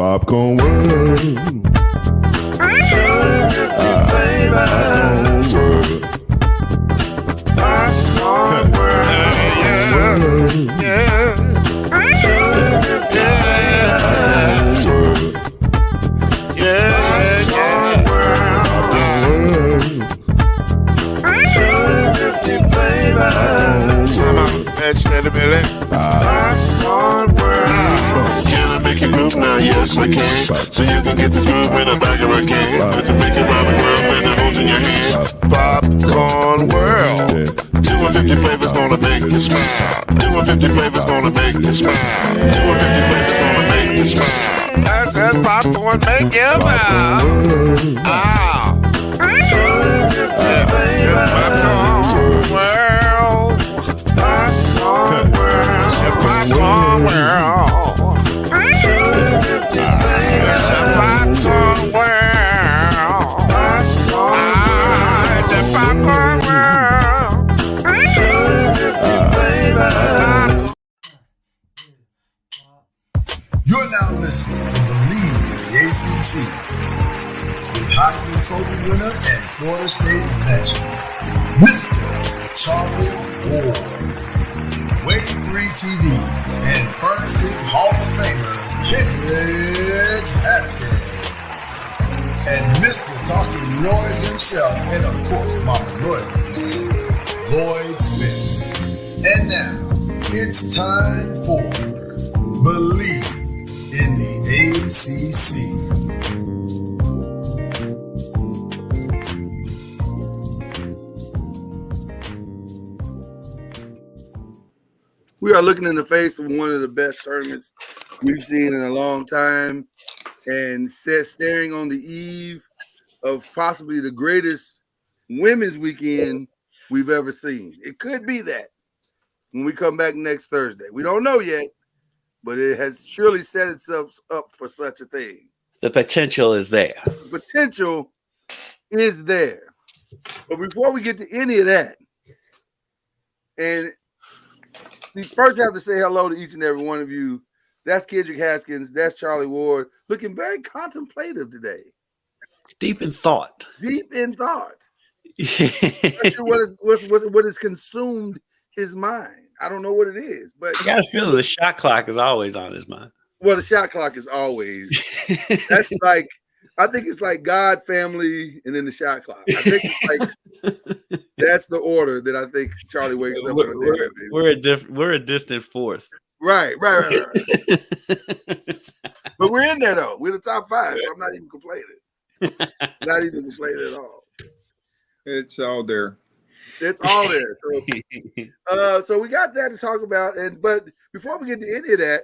Popcorn world. Popcorn world. Yeah. Can I make you groove now? Yes, I can. So you can get this groove in a bag of can. I can make it round the world when it holds in your hand. Popcorn world. 250 flavors gonna make you smile. 250 flavors gonna make you smile. 250 flavors gonna make you smile. I said popcorn make you smile. Ah. 250 flavors. Popcorn world. Popcorn world. Popcorn world. Popcorn world. The popcorn world. You're now listening to BLEAV in the ACC with Heisman Trophy winner and Florida State legend, Mr. Charlie Ward, Wave 3 TV, and Burn Creek Hall of Famer, Kendrick Haskins, and Mr. Talking Noise himself, and of course, Mama Noise's man, Lloyd Smith. And now, it's time for BLEAV in the ACC. We are looking in the face of one of the best tournaments we've seen in a long time, and staring on the eve of possibly the greatest women's weekend we've ever seen. It could be that when we come back next Thursday. We don't know yet, but it has surely set itself up for such a thing. The potential is there. The potential is there. But before we get to any of that, and we first have to say hello to each and every one of you. That's Kendrick Haskins. That's Charlie Ward, looking very contemplative today. Deep in thought. Deep in thought. Not sure what has consumed his mind. I don't know what it is, but I got a feeling the shot clock is always on his mind. Well, the shot clock is always. That's like, I think it's like God, family, and then the shot clock. I think it's like that's the order that I think Charlie wakes up. We're a distant fourth. Right. But we're in there though. We're the top 5, so I'm not even complaining. Not even complaining at all. It's all there. It's all there. So we got that to talk about. But before we get to any of that,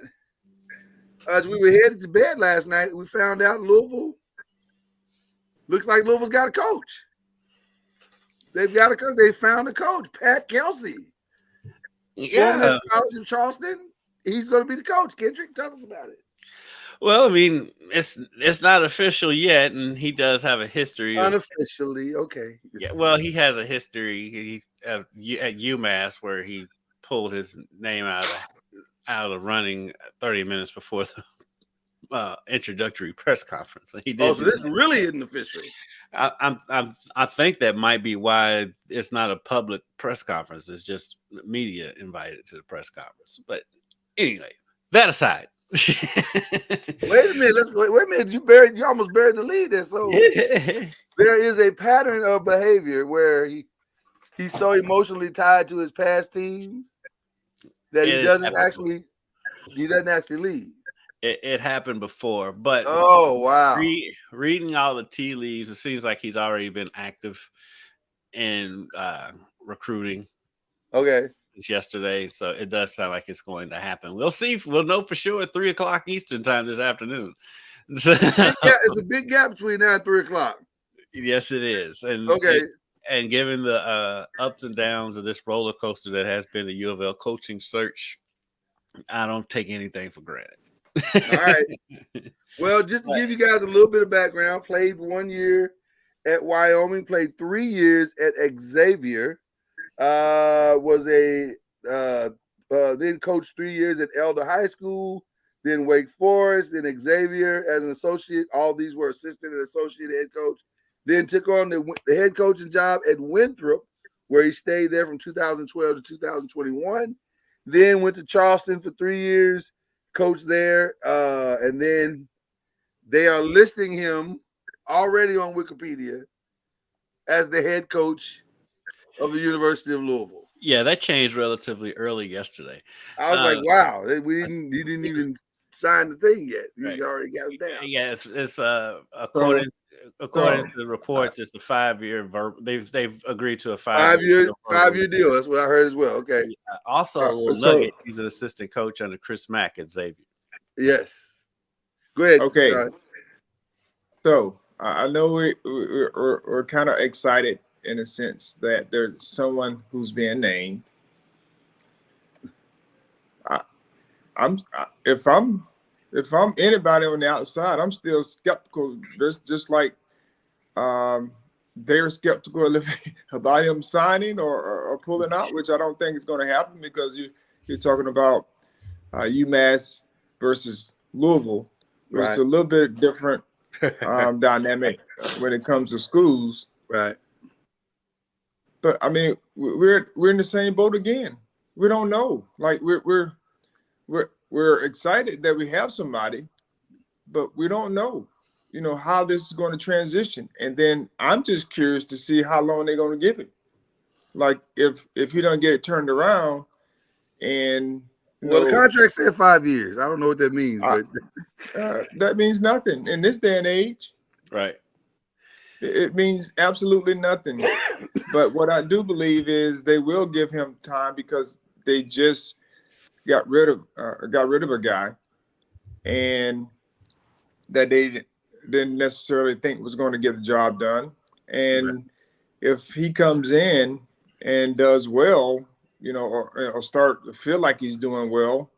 as we were headed to bed last night, we found out Louisville looks like Louisville's got a coach. They've got a coach. They found a coach, Pat Kelsey. Yeah, college in Charleston. He's going to be the coach. Kendrick, tell us about it. Well, I mean, it's not official yet, and he does have a history. Unofficially, okay. Yeah, well, he has a history at UMass where he pulled his name out of the running 30 minutes before the introductory press conference. And he did. Oh, so this really isn't official. I think that might be why it's not a public press conference. It's just media invited to the press conference. But anyway, that aside. Wait a minute. Let's go. Wait a minute. You almost buried the lead there. So there is a pattern of behavior where he's so emotionally tied to his past teams that he doesn't actually lead. It happened before, but oh wow! Reading all the tea leaves, it seems like he's already been active in recruiting. Okay. Since yesterday, so it does sound like it's going to happen. We'll see. We'll know for sure at 3:00 Eastern time this afternoon. Yeah, it's a big gap between now and 3:00. Yes, it is. And okay. And given the ups and downs of this roller coaster that has been the U of L coaching search, I don't take anything for granted. All right. Well, just to give you guys a little bit of background, played 1 year at Wyoming, played 3 years at Xavier, then coached 3 years at Elder High School, then Wake Forest, then Xavier as an associate. All these were assistant and associate head coach. Then took on the head coaching job at Winthrop, where he stayed there from 2012 to 2021. Then went to Charleston for 3 years, coached there, and then they are listing him already on Wikipedia as the head coach of the University of Louisville. Yeah, that changed relatively early yesterday. I was like, wow, he didn't even sign the thing yet. He already got him down. Yeah, it's according to the reports, it's a 5-year they've agreed to a 5-year deal. That's what I heard as well. Okay. Also, a little nugget. He's an assistant coach under Chris Mack at Xavier. Yes. Go ahead. Okay. So I know we're kind of excited in a sense that there's someone who's being named. If I'm anybody on the outside, I'm still skeptical. Just like they're skeptical about him signing or pulling out, which I don't think is going to happen because you're talking about UMass versus Louisville. Right. It's a little bit different dynamic when it comes to schools. Right. But I mean, we're in the same boat again. We don't know. Like we're excited that we have somebody, but we don't know, how this is going to transition. And then I'm just curious to see how long they're going to give it. Like if he doesn't get it turned around, and the contract said 5 years. I don't know what that means, but that means nothing in this day and age. Right. It means absolutely nothing. But what I do believe is they will give him time because they just got rid of a guy, and that they didn't necessarily think was going to get the job done. And if he comes in and does well, or start to feel like he's doing well,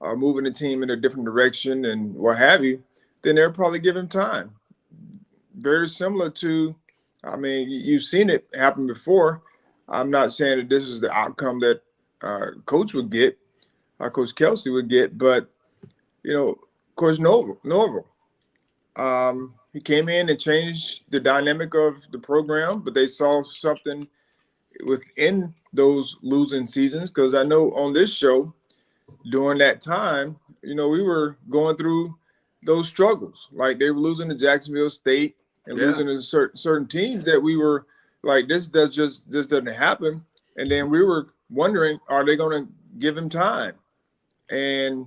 moving the team in a different direction and what have you, then they'll probably give him time. Very similar to, I mean, you've seen it happen before. I'm not saying that this is the outcome that Coach would get, Coach Kelsey would get, but, Coach Norville, he came in and changed the dynamic of the program, but they saw something within those losing seasons. Because I know on this show, during that time, we were going through those struggles. Like they were losing to Jacksonville State and losing to certain teams that we were like, this doesn't happen. And then we were wondering, are they going to give him time? And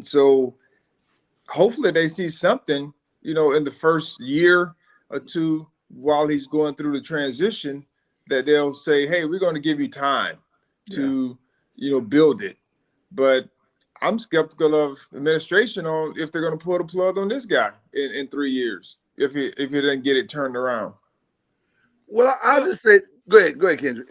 so hopefully they see something, in the first year or two while he's going through the transition, that they'll say, hey, we're going to give you time to, build it. But I'm skeptical of administration on if they're going to pull the plug on this guy in 3 years, if he doesn't get it turned around. Well, I'll just say, go ahead, Kendrick.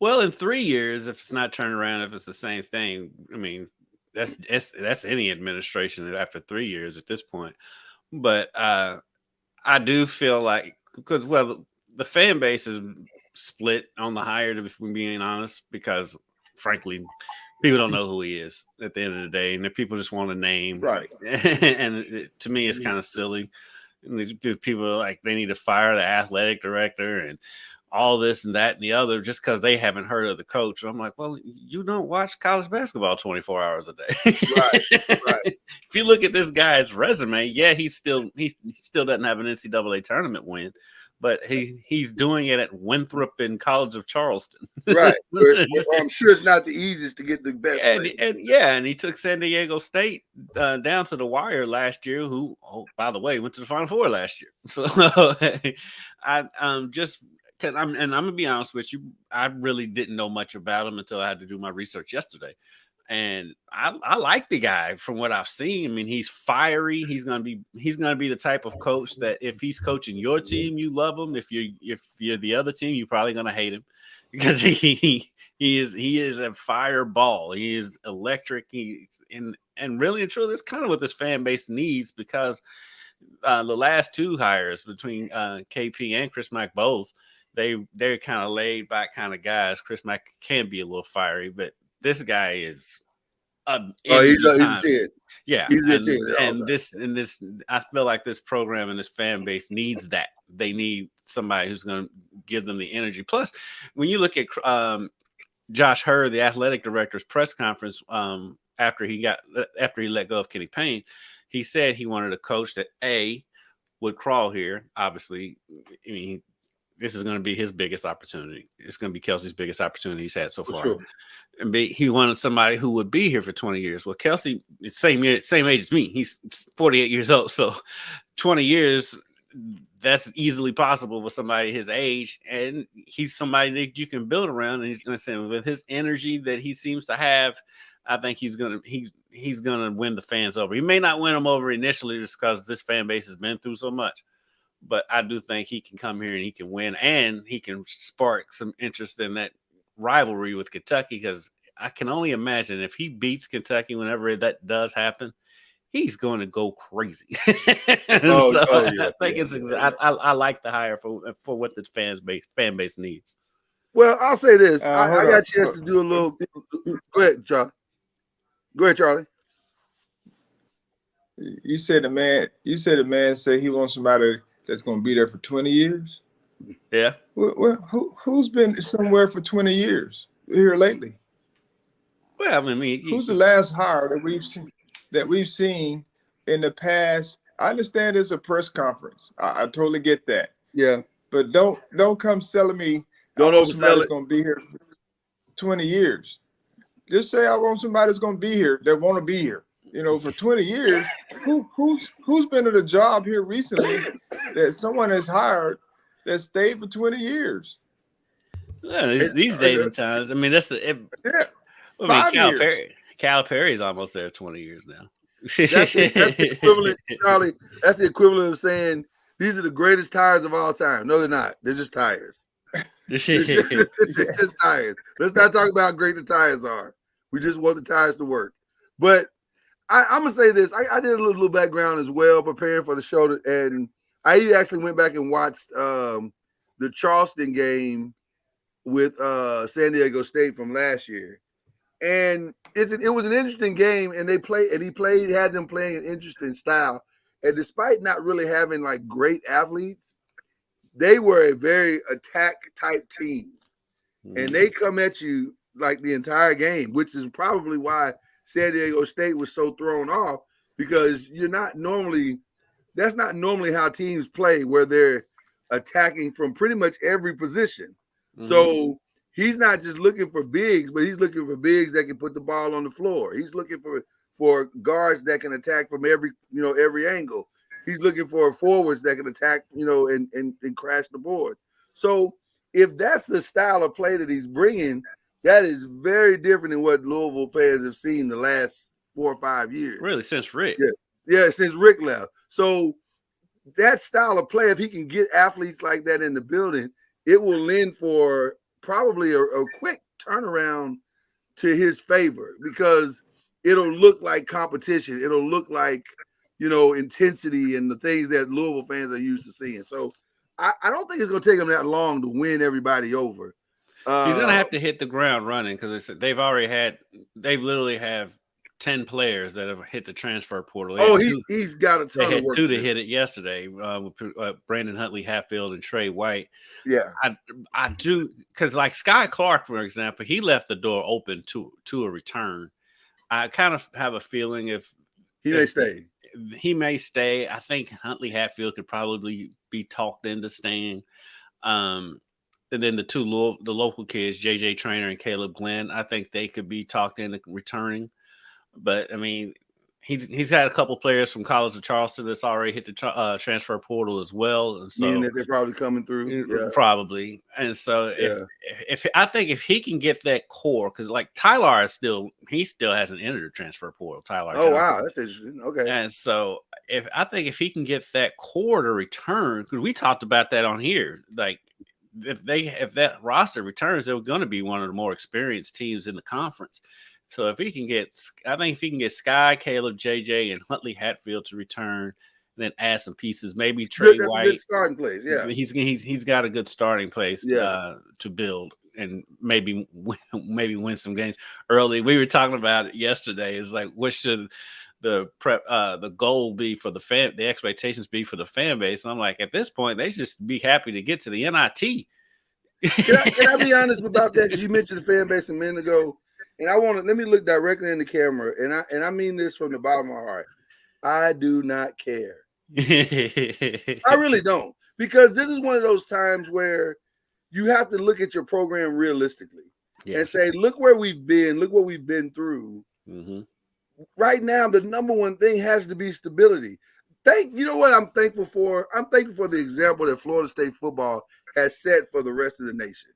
Well, in 3 years, if it's not turned around, if it's the same thing, I mean, that's any administration after 3 years at this point. But I do feel like because the fan base is split on the hire, if we're being honest, because frankly, people don't know who he is at the end of the day, and if people just want a name, right? And to me, it's kind of silly. And people are like they need to fire the athletic director and all this and that and the other just because they haven't heard of the coach. And I'm like, well, you don't watch college basketball 24 hours a day. Right. If you look at this guy's resume, he still doesn't have an NCAA tournament win, but he's doing it at Winthrop in College of Charleston. Right. I'm sure it's not the easiest to get the best. And he took San Diego State down to the wire last year, who, by the way, went to the Final Four last year. So I'm gonna be honest with you, I really didn't know much about him until I had to do my research yesterday. And I like the guy from what I've seen. I mean, he's fiery. He's gonna be the type of coach that if he's coaching your team, you love him. If you're the other team, you're probably gonna hate him because he is a fireball. He is electric. And really and truly, that's kind of what this fan base needs because the last two hires between KP and Chris Mack both, they're kind of laid back kind of guys. Chris Mack can be a little fiery, but this guy is He's a times. 10. Yeah, He's a 10 at all and times. this, I feel like this program and this fan base needs that. They need somebody who's going to give them the energy. Plus, when you look at Josh Hurd, the athletic director's press conference after he let go of Kenny Payne, he said he wanted a coach that would crawl here. Obviously, I mean, this is going to be his biggest opportunity. It's going to be Kelsey's biggest opportunity he's had so far. Sure. And he wanted somebody who would be here for 20 years. Well, Kelsey, same age as me. He's 48 years old. So 20 years, that's easily possible with somebody his age. And he's somebody that you can build around. And he's going to say with his energy that he seems to have, I think he's gonna win the fans over. He may not win them over initially just because this fan base has been through so much. But I do think he can come here and he can win, and he can spark some interest in that rivalry with Kentucky, because I can only imagine if he beats Kentucky whenever that does happen, he's going to go crazy. I think I like the hire for what the fan base needs. Well, I'll say this. I Hold got on. a chance to do a little. Go ahead, Charlie. Go ahead, Charlie. You said the man said he wants somebody that's going to be there for 20 years. Yeah. Well, who's been somewhere for 20 years here lately? Well, I mean, who's the last hire that we've seen in the past? I understand it's a press conference. I totally get that. Yeah. But don't come selling me. Don't oversell somebody's it. going to be here for 20 years. Just say I want somebody that's going to be here that want to be here. You know, for 20 years, who's been at a job here recently that someone has hired that stayed for 20 years? Yeah, these days and times. I mean, that's the. Yeah, 5 years. Cal Perry's almost there 20 years now. That's the equivalent, Charlie. That's the equivalent of saying these are the greatest tires of all time. No, they're not. They're just tires. They're just tires. Let's not talk about how great the tires are. We just want the tires to work. But I'm gonna say this. I did a little background as well, preparing for the show, and I actually went back and watched the Charleston game with San Diego State from last year, and it was an interesting game. And he had them playing an interesting style, and despite not really having like great athletes, they were a very attack type team, and they come at you like the entire game, which is probably why San Diego State was so thrown off, because that's not normally how teams play, where they're attacking from pretty much every position. Mm-hmm. So he's not just looking for bigs, but he's looking for bigs that can put the ball on the floor. He's looking for guards that can attack from every angle. He's looking for forwards that can attack, and crash the board. So if that's the style of play that he's bringing, that is very different than what Louisville fans have seen the last 4 or 5 years. Really, since Rick. Yeah, since Rick left. So that style of play, if he can get athletes like that in the building, it will lend for probably a quick turnaround to his favor, because it'll look like competition. It'll look like, intensity and the things that Louisville fans are used to seeing. So I don't think it's going to take him that long to win everybody over. He's going to have to hit the ground running, because they literally have 10 players that have hit the transfer portal. He's got a ton of work. Two to hit it yesterday with Brandon Huntley Hatfield and Trey White. Yeah. I do, because like Sky Clark, for example, he left the door open to a return. I kind of have a feeling he may stay. I think Huntley Hatfield could probably be talked into staying. And then the local kids, JJ Traynor and Caleb Glenn, I think they could be talked into returning. But I mean, he's had a couple players from College of Charleston that's already hit the transfer portal as well. And so meaning that they're probably coming through. Yeah. Probably. And so if I think if he can get that core, because like Tyler still hasn't entered the transfer portal. Tyler. Oh, wow, that's interesting. Okay. And so if he can get that core to return, because we talked about that on here, like if that roster returns, they're going to be one of the more experienced teams in the conference. So if he can get Sky, Caleb, JJ, and Huntley Hatfield to return, and then add some pieces, maybe Trey White. That's a good starting place. Yeah, he's got a good starting place to build. and maybe win some games early. We were talking about it yesterday. Is like, what should the goal be for the expectations be for the fan base? And I'm like, at this point, they should just be happy to get to the NIT. Can I be honest about that? Because you mentioned the fan base a minute ago, and let me look directly in the camera, and I mean this from the bottom of my heart. I do not care. I really don't, because this is one of those times where you have to look at your program realistically and say, look where we've been, look what we've been through. Mm-hmm. Right now, the number one thing has to be stability. You know what I'm thankful for? I'm thankful for the example that Florida State football has set for the rest of the nation.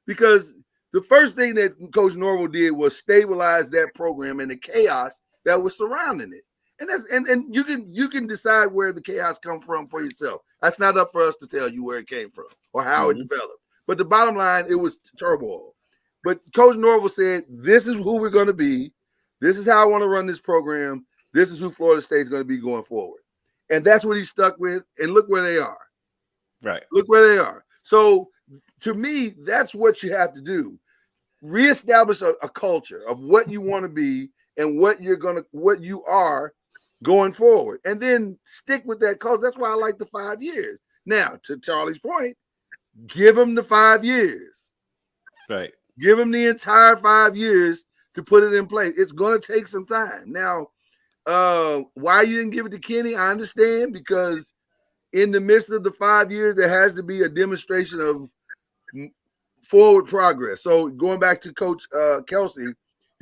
Because the first thing that Coach Norvell did was stabilize that program and the chaos that was surrounding it. And you can decide where the chaos come from for yourself. That's not up for us to tell you where it came from or how it developed. But the bottom line, it was turmoil. But Coach Norvell said, this is who we're going to be. This is how I want to run this program. This is who Florida State is going to be going forward. And that's what he stuck with. And look where they are. Right. Look where they are. So to me, that's what you have to do. Reestablish a culture of what you want to be and what you are going forward. And then stick with that culture. That's why I like the 5 years. Now, to Charlie's point, give them the 5 years. Right. Give them the entire 5 years to put it in place. It's going to take some time. Now, why you didn't give it to Kenny, I understand, because in the midst of the 5 years, there has to be a demonstration of forward progress. So going back to Coach Kelsey,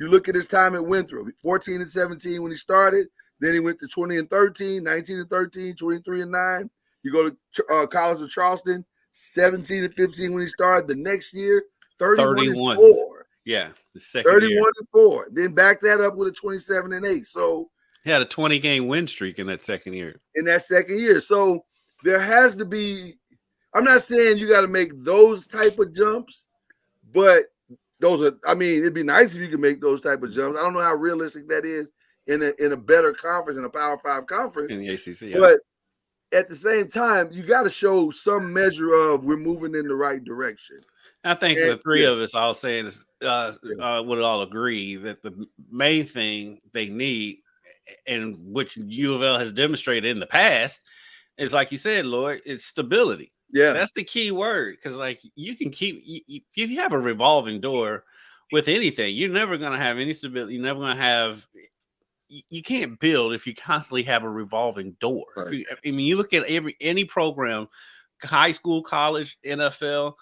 you look at his time at Winthrop, 14 and 17 when he started. Then he went to 20 and 13, 19 and 13, 23 and 9. You go to College of Charleston, 17 and 15 when he started. The next year, 31 and 4. Yeah, the second 31 year. and 4. Then back that up with a 27 and 8. So he had a 20-game win streak in that second year. So there has to be, I'm not saying you got to make those type of jumps, but it'd be nice if you could make those type of jumps. I don't know how realistic that is in a better conference, in a Power 5 conference. In the ACC, yeah. But at the same time, you got to show some measure of we're moving in the right direction. I think the three of us all saying is would all agree that the main thing they need, and which U of L has demonstrated in the past, is, like you said, Lloyd, it's stability. Yeah, that's the key word, because like you can keep if you have a revolving door with anything, you're never going to have any stability. You're never going to have. You can't build if you constantly have a revolving door. Right. You look at any program, high school, college, NFL.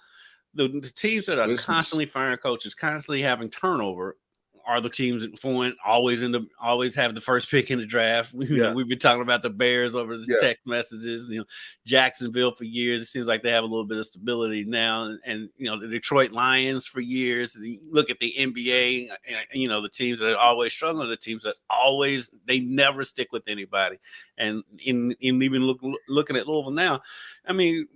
The teams that are constantly firing coaches, constantly having turnover, are the teams that always have the first pick in the draft. We've been talking about the Bears over the text messages. Jacksonville for years. It seems like they have a little bit of stability now, and the Detroit Lions for years. And you look at the NBA, and the teams that are always struggling, the teams that they never stick with anybody. And in even looking at Louisville now, I mean,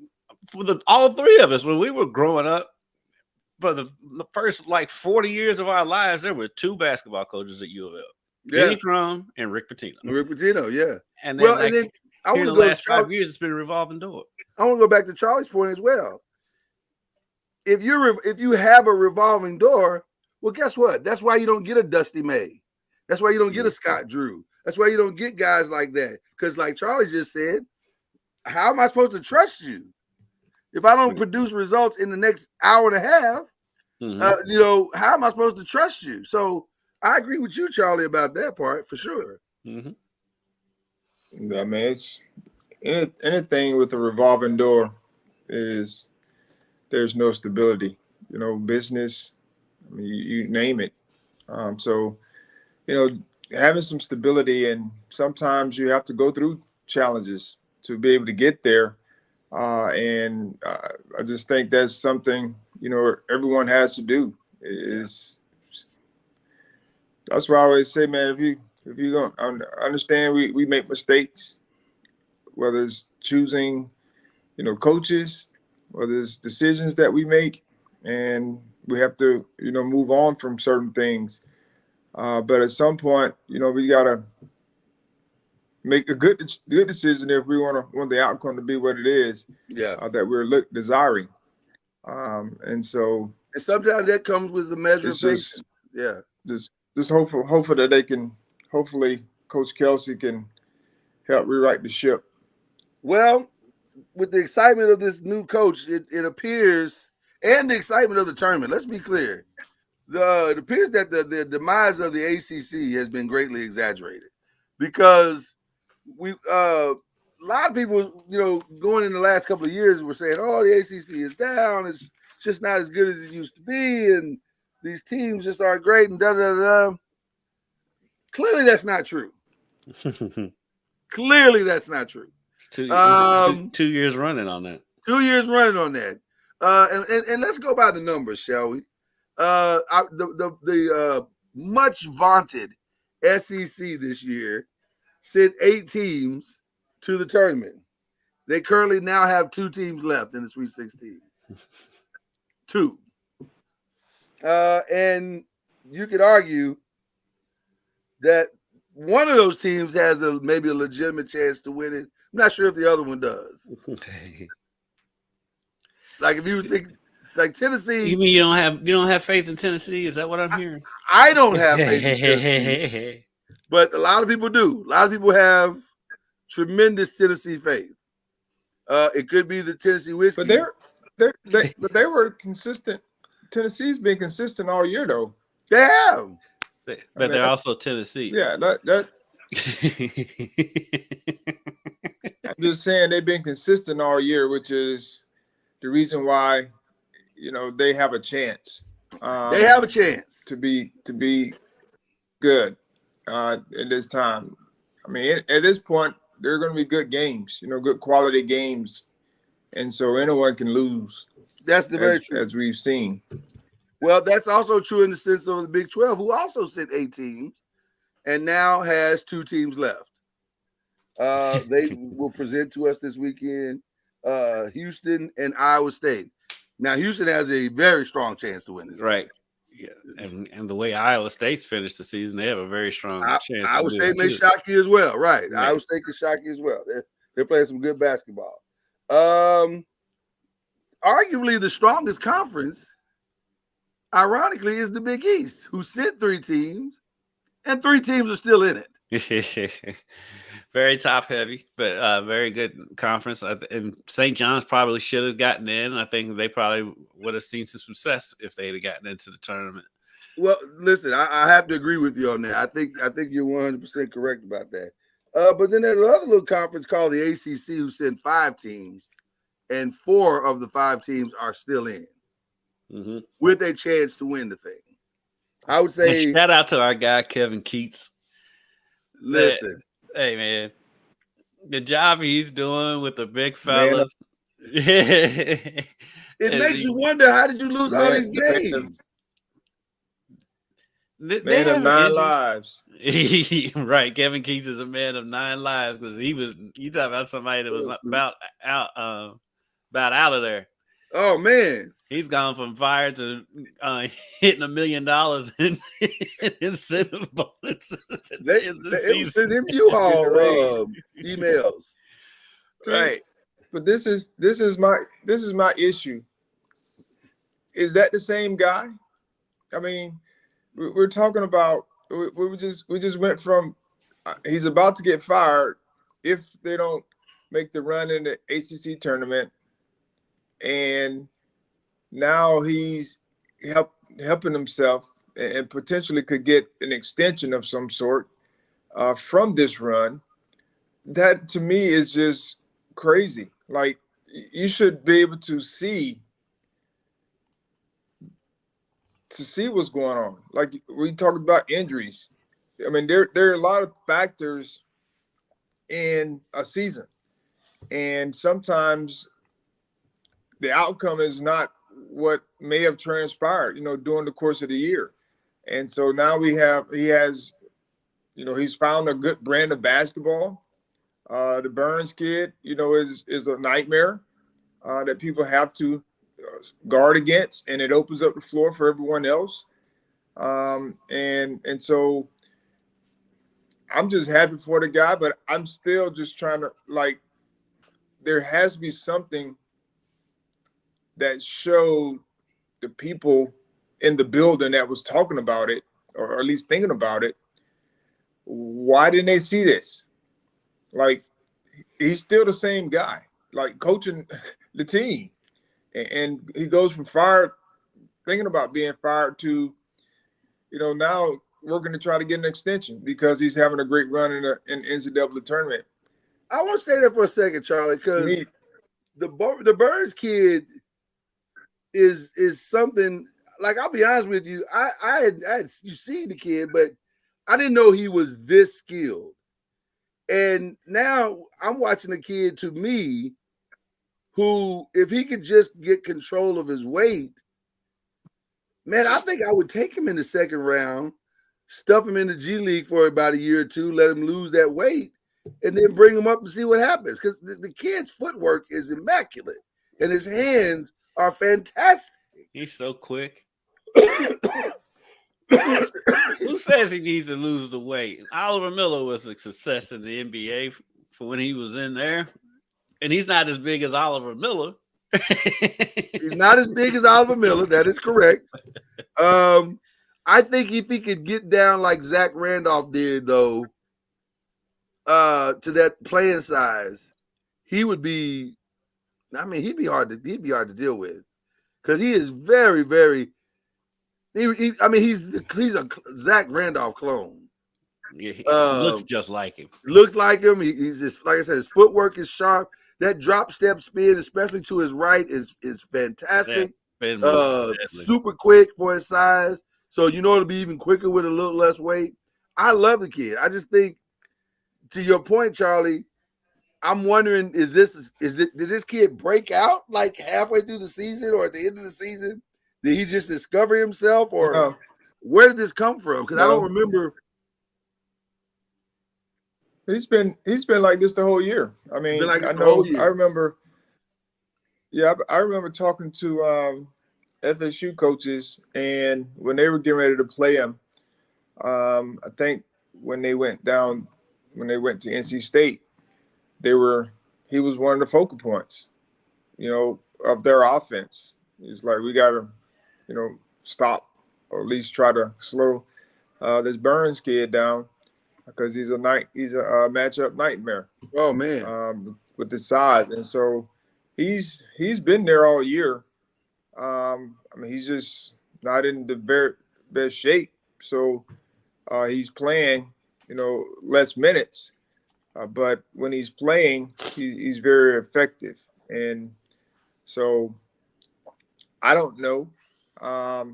for all three of us, when we were growing up, for the first 40 years of our lives, there were two basketball coaches at U of L. Benny Crum and Rick Pitino. Yeah. And then, I want to the last 5 years, it's been a revolving door. I want to go back to Charlie's point as well. If you have a revolving door, well, guess what? That's why you don't get a Dusty May. That's why you don't get a Scott Drew. That's why you don't get guys like that. Because like Charlie just said, how am I supposed to trust you? If I don't produce results in the next hour and a half, how am I supposed to trust you? So I agree with you, Charlie, about that part for sure. Mm-hmm. I mean, it's anything with a revolving door is there's no stability. Business. I mean, you name it. So having some stability, and sometimes you have to go through challenges to be able to get there. And I just think that's something, everyone has to do. That's why I always say, man, if you don't understand, we make mistakes, whether it's choosing, coaches, whether it's decisions that we make, and we have to, move on from certain things. But at some point, we got to make a good decision if we want the outcome to be what it is that we're desiring. And so And sometimes that comes with the measure of It's patience. just Yeah. just hopeful that they can. Hopefully, Coach Kelsey can help rewrite the ship. Well, with the excitement of this new coach, it appears, and the excitement of the tournament, let's be clear. It appears that the demise of the ACC has been greatly exaggerated because a lot of people, going in the last couple of years were saying, oh, the ACC is down. It's just not as good as it used to be. And these teams just aren't great and da-da-da-da. Clearly, that's not true. Clearly, that's not true. It's 2 years running on that. 2 years running on that. And let's go by the numbers, shall we? The much vaunted SEC this year sent 8 teams to the tournament. They currently now have 2 teams left in the Sweet 16. 2. And you could argue that one of those teams has maybe a legitimate chance to win it. I'm not sure if the other one does. Like if you would think, like Tennessee. You mean you don't have faith in Tennessee? Is that what I'm hearing? I don't have faith in Tennessee, but a lot of people do. A lot of people have tremendous Tennessee faith. It could be the Tennessee whiskey, but they were consistent. Tennessee's been consistent all year, though. They have, but they're also Tennessee. Yeah, that. I'm just saying they've been consistent all year, which is the reason why, they have a chance. They have a chance to be good at this time. I mean, at this point, there are going to be good games, good quality games, and so anyone can lose. That's very true, as we've seen. Well, that's also true in the sense of the Big 12, who also sent 8 teams and now has 2 teams left. They will present to us this weekend Houston and Iowa State. Now, Houston has a very strong chance to win this. Right. Yeah. And the way Iowa State's finished the season, they have a very strong chance. Iowa State may shock you as well. Right. Yeah. Iowa State can shock you as well. They're playing some good basketball. Arguably the strongest conference, ironically, is the Big East, who sent 3 teams, and 3 teams are still in it. Very top heavy, but very good conference. And St. John's probably should have gotten in. I think they probably would have seen some success if they had gotten into the tournament. Well, listen, I have to agree with you on that. I think you're 100% correct about that. But then there's another little conference called the ACC who sent 5 teams, and 4 of the 5 teams are still in with a chance to win the thing. I would say and shout out to our guy Kevin Keats. Listen, hey man, the job he's doing with the big fella. It makes you wonder, how did you lose all these games? Man of 9 lives. Right, Kevin Keats is a man of 9 lives because you talk about somebody that was about out of there. Oh man, he's gone from fire to hitting $1 million in incentive bonuses. They send him U-Haul emails, right? But this is my issue. Is that the same guy? I mean, we're talking about we just went from he's about to get fired if they don't make the run in the ACC tournament. And now he's helping himself and potentially could get an extension of some sort from this run. That to me is just crazy. Like, you should be able to see what's going on. Like, we talked about injuries. I mean, there are a lot of factors in a season, and sometimes the outcome is not what may have transpired, during the course of the year. And so now he's found a good brand of basketball. The Burns kid, is a nightmare that people have to guard against, and it opens up the floor for everyone else. And so I'm just happy for the guy, but I'm still just trying to, there has to be something that showed the people in the building that was talking about it, or at least thinking about it, why didn't they see this? Like, he's still the same guy, like coaching the team. And he goes from thinking about being fired to, now working to try to get an extension because he's having a great run in the NCAA tournament. I want to stay there for a second, Charlie, because the Burns kid is something. Like, I'll be honest with you, I had you seen the kid, but I didn't know he was this skilled. And now I'm watching a kid, to me, who, if he could just get control of his weight, man, I think I would take him in the second round, stuff him in the G League for about a year or two, let him lose that weight, and then bring him up and see what happens. Because the kid's footwork is immaculate, and his hands are fantastic. He's so quick. Who says he needs to lose the weight? Oliver Miller was a success in the NBA for when he was in there, and he's not as big as Oliver Miller. He's not as big as Oliver Miller. That is correct. I think if he could get down like Zach Randolph did, though, to that playing size, he would be. I mean, he'd be hard to deal with, because he is very, very. He's a Zach Randolph clone. Yeah, he looks just like him. Looks like him. He's just, like I said, his footwork is sharp. That drop step spin, especially to his right, is fantastic. Super quick for his size. So it'll be even quicker with a little less weight. I love the kid. I just think, to your point, Charlie, I'm wondering, did this kid break out like halfway through the season or at the end of the season? Did he just discover himself, or where did this come from? Because I don't remember. He's been like this the whole year. I mean, I remember. Yeah, I remember talking to FSU coaches, and when they were getting ready to play him, I think when they went to NC State, he was one of the focal points, of their offense. It's like, we got to, stop, or at least try to slow this Burns kid down, because he's a matchup nightmare. Oh man, with the size, and so he's been there all year. He's just not in the very best shape, so he's playing, less minutes, but when he's playing, he's very effective, and so I don't know. I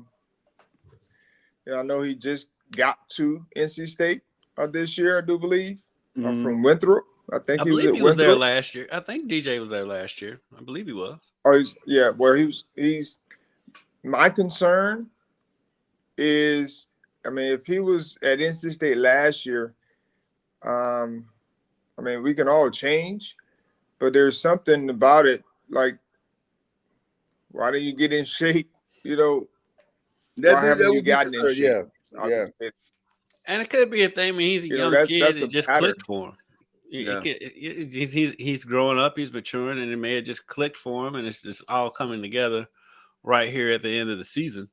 know he just got to NC State this year, I do believe, from Winthrop. I believe he was there last year. I think DJ was there last year. I believe he was. Oh, he's. My concern is, if he was at NC State last year, we can all change, but there's something about it, like, why don't you get in shape? Why haven't you gotten in shape? Yeah. And it could be a thing. He's a young kid. It just clicked for him. Yeah. He's growing up. He's maturing, and it may have just clicked for him, and it's just all coming together right here at the end of the season.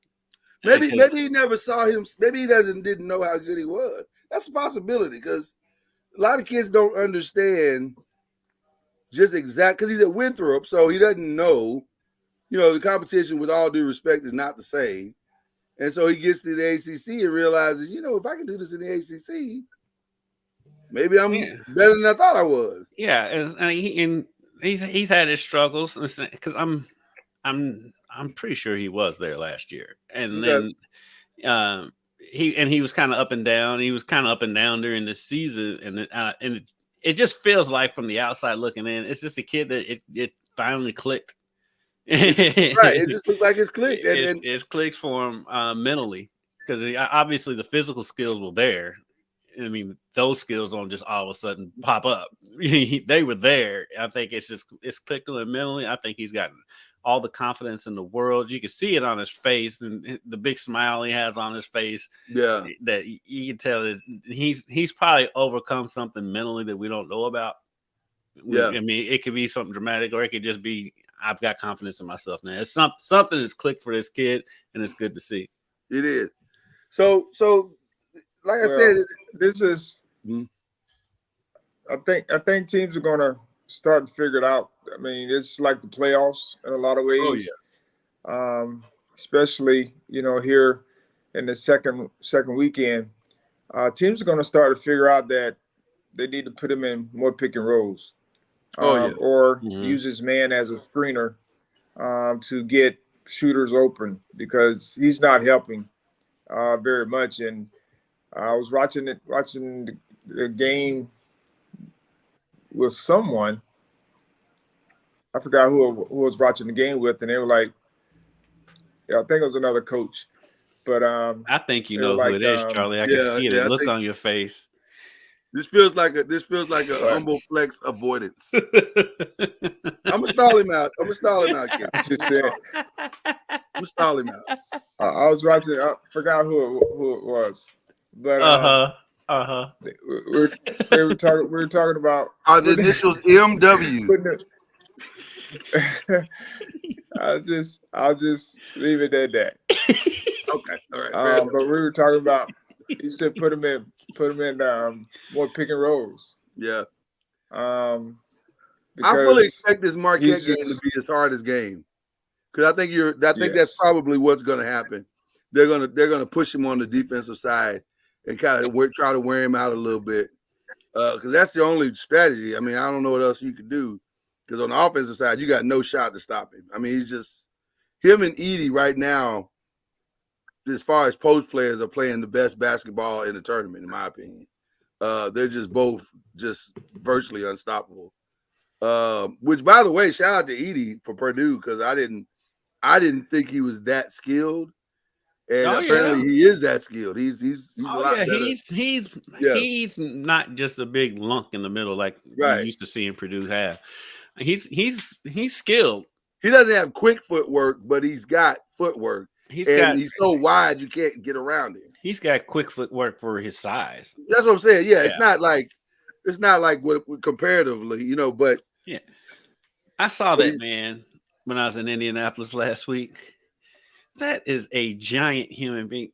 Maybe he never saw him. Maybe he didn't know how good he was. That's a possibility, because a lot of kids don't understand just because he's at Winthrop, so he doesn't know. The competition, with all due respect, is not the same. And so he gets to the ACC and realizes, if I can do this in the ACC, maybe I'm better than I thought I was. Yeah, and he's had his struggles, because I'm pretty sure he was there last year, and then he was kind of up and down. He was kind of up and down during the season, and it just feels like, from the outside looking in, it's just a kid that it finally clicked. Right, it just looks like it's clicked. It's clicked for him mentally, because obviously the physical skills were there. Those skills don't just all of a sudden pop up. They were there. I think it's clicked on him mentally. I think he's gotten all the confidence in the world. You can see it on his face, and the big smile he has on his face. Yeah, that you can tell is he's probably overcome something mentally that we don't know about. Yeah, it could be something dramatic, or it could just be, I've got confidence in myself now. It's something that's clicked for this kid, and it's good to see. It is. So like I Well, said, this is. Mhm. I think teams are gonna start to figure it out. I mean, it's like the playoffs in a lot of ways. Especially here in the second weekend, teams are gonna start to figure out that they need to put him in more pick and rolls, or use his man as a screener to get shooters open because he's not helping very much. And I was watching the game with someone. I forgot who was watching the game with, and they were like, I think it was another coach. But I think you they were know who like, it is, Charlie. I can see the look on your face. This feels like a humble flex avoidance. I'm gonna stall him out. Kid. I just said, I'm gonna stall him out. I was watching. I forgot who it was, but we were talking about. Are the initials MW? I'll just leave it at that. Okay, all right. But we were talking about. You said put him in more pick and rolls. Yeah. I fully expect this Marquette game to be his hardest game because I think that's probably what's going to happen. They're gonna push him on the defensive side and kind of try to wear him out a little bit because that's the only strategy. I mean, I don't know what else you could do because on the offensive side, you got no shot to stop him. I mean, he's just him and Edey right now. As far as post players are playing the best basketball in the tournament, in my opinion. They're just both just virtually unstoppable. Which, by the way, shout out to Edey for Purdue because I didn't think he was that skilled, and apparently he is that skilled. He's a lot better. He's not just a big lunk in the middle like we used to seeing Purdue have. He's skilled. He doesn't have quick footwork, but he's got footwork. He's so wide you can't get around him. He's got quick footwork for his size. That's what I'm saying. Yeah, it's not like what comparatively, but yeah. I saw that man when I was in Indianapolis last week. That is a giant human being.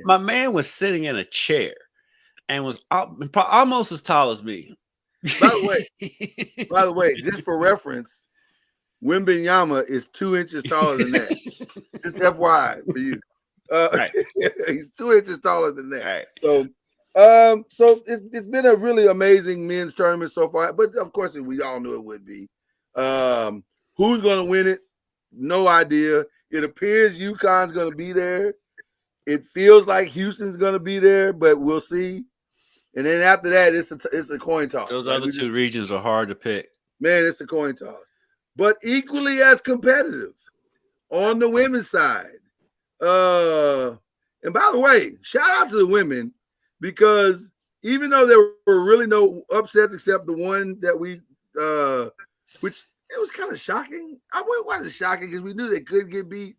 My man was sitting in a chair and was almost as tall as me. By the way, just for reference, Wembanyama is 2 inches taller than that. Just FYI for you. He's 2 inches taller than that. Right. So it's been a really amazing men's tournament so far. But of course, we all knew it would be. Who's going to win it? No idea. It appears UConn's going to be there. It feels like Houston's going to be there, but we'll see. And then after that, it's a coin toss. Those other two regions are hard to pick. Man, it's a coin toss. But equally as competitive on the women's side. And by the way, shout out to the women because even though there were really no upsets except the one that which it was kind of shocking. It wasn't shocking because we knew they could get beat,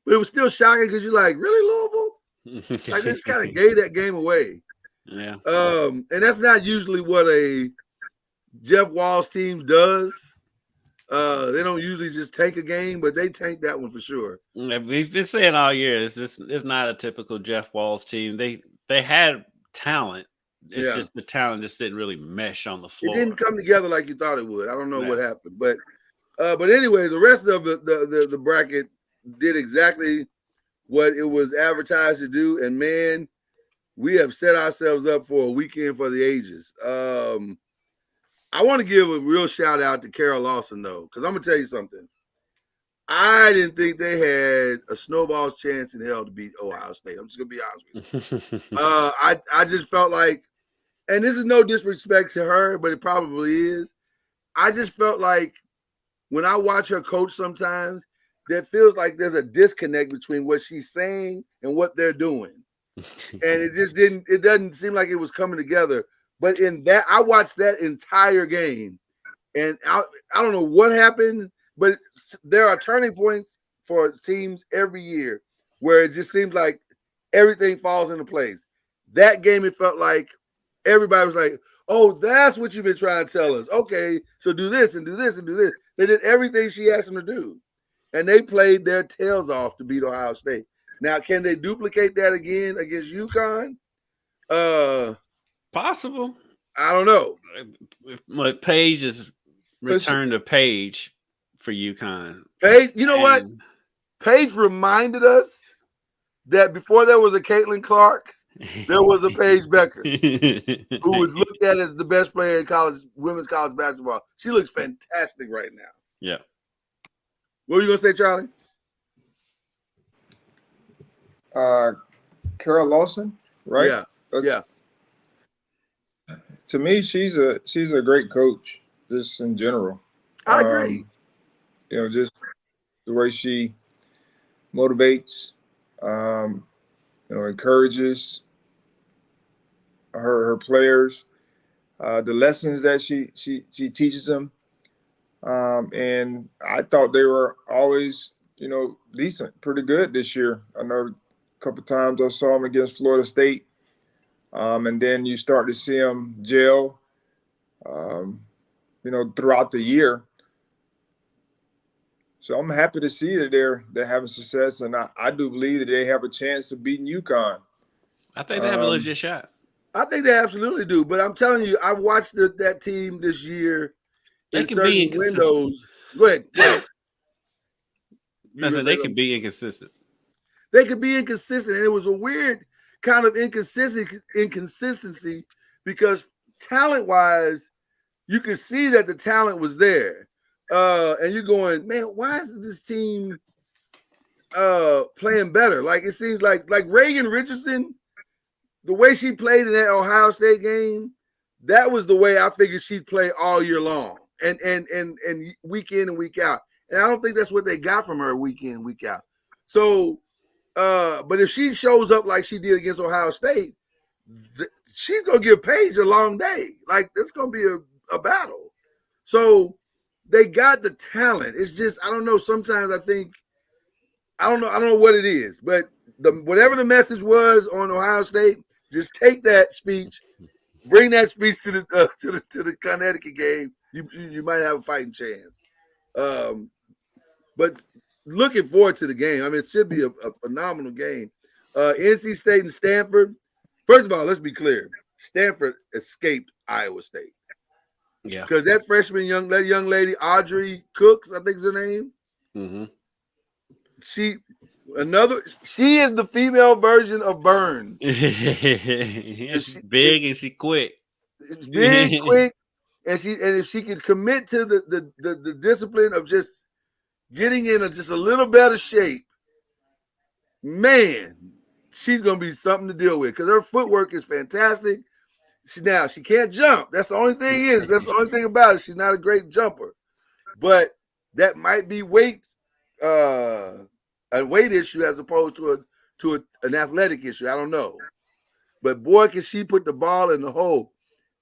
but it was still shocking because you're like, really, Louisville? Like they just kind of gave that game away. Yeah. And that's not usually what a Jeff Walz team does. They don't usually just take a game, but they tank that one for sure. Yeah, we've been saying all year it's not a typical Jeff Walz team. They had talent. It's just the talent just didn't really mesh on the floor. It didn't come together like you thought it would. I don't know what happened, but anyway, the rest of the bracket did exactly what it was advertised to do, and man, we have set ourselves up for a weekend for the ages. I want to give a real shout out to Carol Lawson, though, because I'm going to tell you something. I didn't think they had a snowball's chance in hell to beat Ohio State. I'm just going to be honest with you. I just felt like, and this is no disrespect to her, but it probably is. I just felt like when I watch her coach sometimes, that feels like there's a disconnect between what she's saying and what they're doing. And it doesn't seem like it was coming together. But in that, I watched that entire game, and I don't know what happened, but there are turning points for teams every year where it just seems like everything falls into place. That game, it felt like everybody was like, Oh, that's what you've been trying to tell us. Okay, so do this and do this and do this. They did everything she asked them to do, and they played their tails off to beat Ohio State. Now, can they duplicate that again against UConn? Possible. I don't know. But Page is returned to Page for UConn. Paige, you know what? Paige reminded us that before there was a Caitlin Clark, there was a Paige Becker who was looked at as the best player in women's college basketball. She looks fantastic right now. Yeah. What were you gonna say, Charlie? Carol Lawson, right? Yeah. To me, she's a great coach, just in general. I agree. Just the way she motivates, encourages her players, the lessons that she teaches them, and I thought they were always decent, pretty good this year. I know a couple of times I saw them against Florida State, and then you start to see them gel, throughout the year. So I'm happy to see that they're having success, and I do believe that they have a chance of beating UConn. I think they have a legit shot. I think they absolutely do, but I'm telling you, I watched that team this year. They can be inconsistent. Windows. Go ahead. They can be inconsistent. They could be inconsistent, and it was a weird kind of inconsistency because talent-wise, you could see that the talent was there. And you're going, man, why is this team playing better? Like it seems like Reagan Richardson, the way she played in that Ohio State game, that was the way I figured she'd play all year long and week in and week out. And I don't think that's what they got from her week in, week out. So, but if she shows up like she did against Ohio State, she's gonna give Paige a long day. Like it's gonna be a battle. So they got the talent. It's just I don't know. Sometimes I think I don't know what it is, but whatever the message was on Ohio State, just take that speech, bring that speech to the Connecticut game. You might have a fighting chance. But looking forward to the game. I mean, it should be a phenomenal game. NC State and Stanford. First of all, let's be clear. Stanford escaped Iowa State. Yeah. Because that young lady, Audrey Cooks, I think is her name. Mm-hmm. She is the female version of Burns. She's big and she quick. Big, quick, and if she can commit to the discipline of just getting in just a little better shape, man, she's gonna be something to deal with because her footwork is fantastic. She can't jump. That's the only thing that's the only thing about it. She's not a great jumper, but that might be a weight issue as opposed to an athletic issue. I don't know, but boy, can she put the ball in the hole.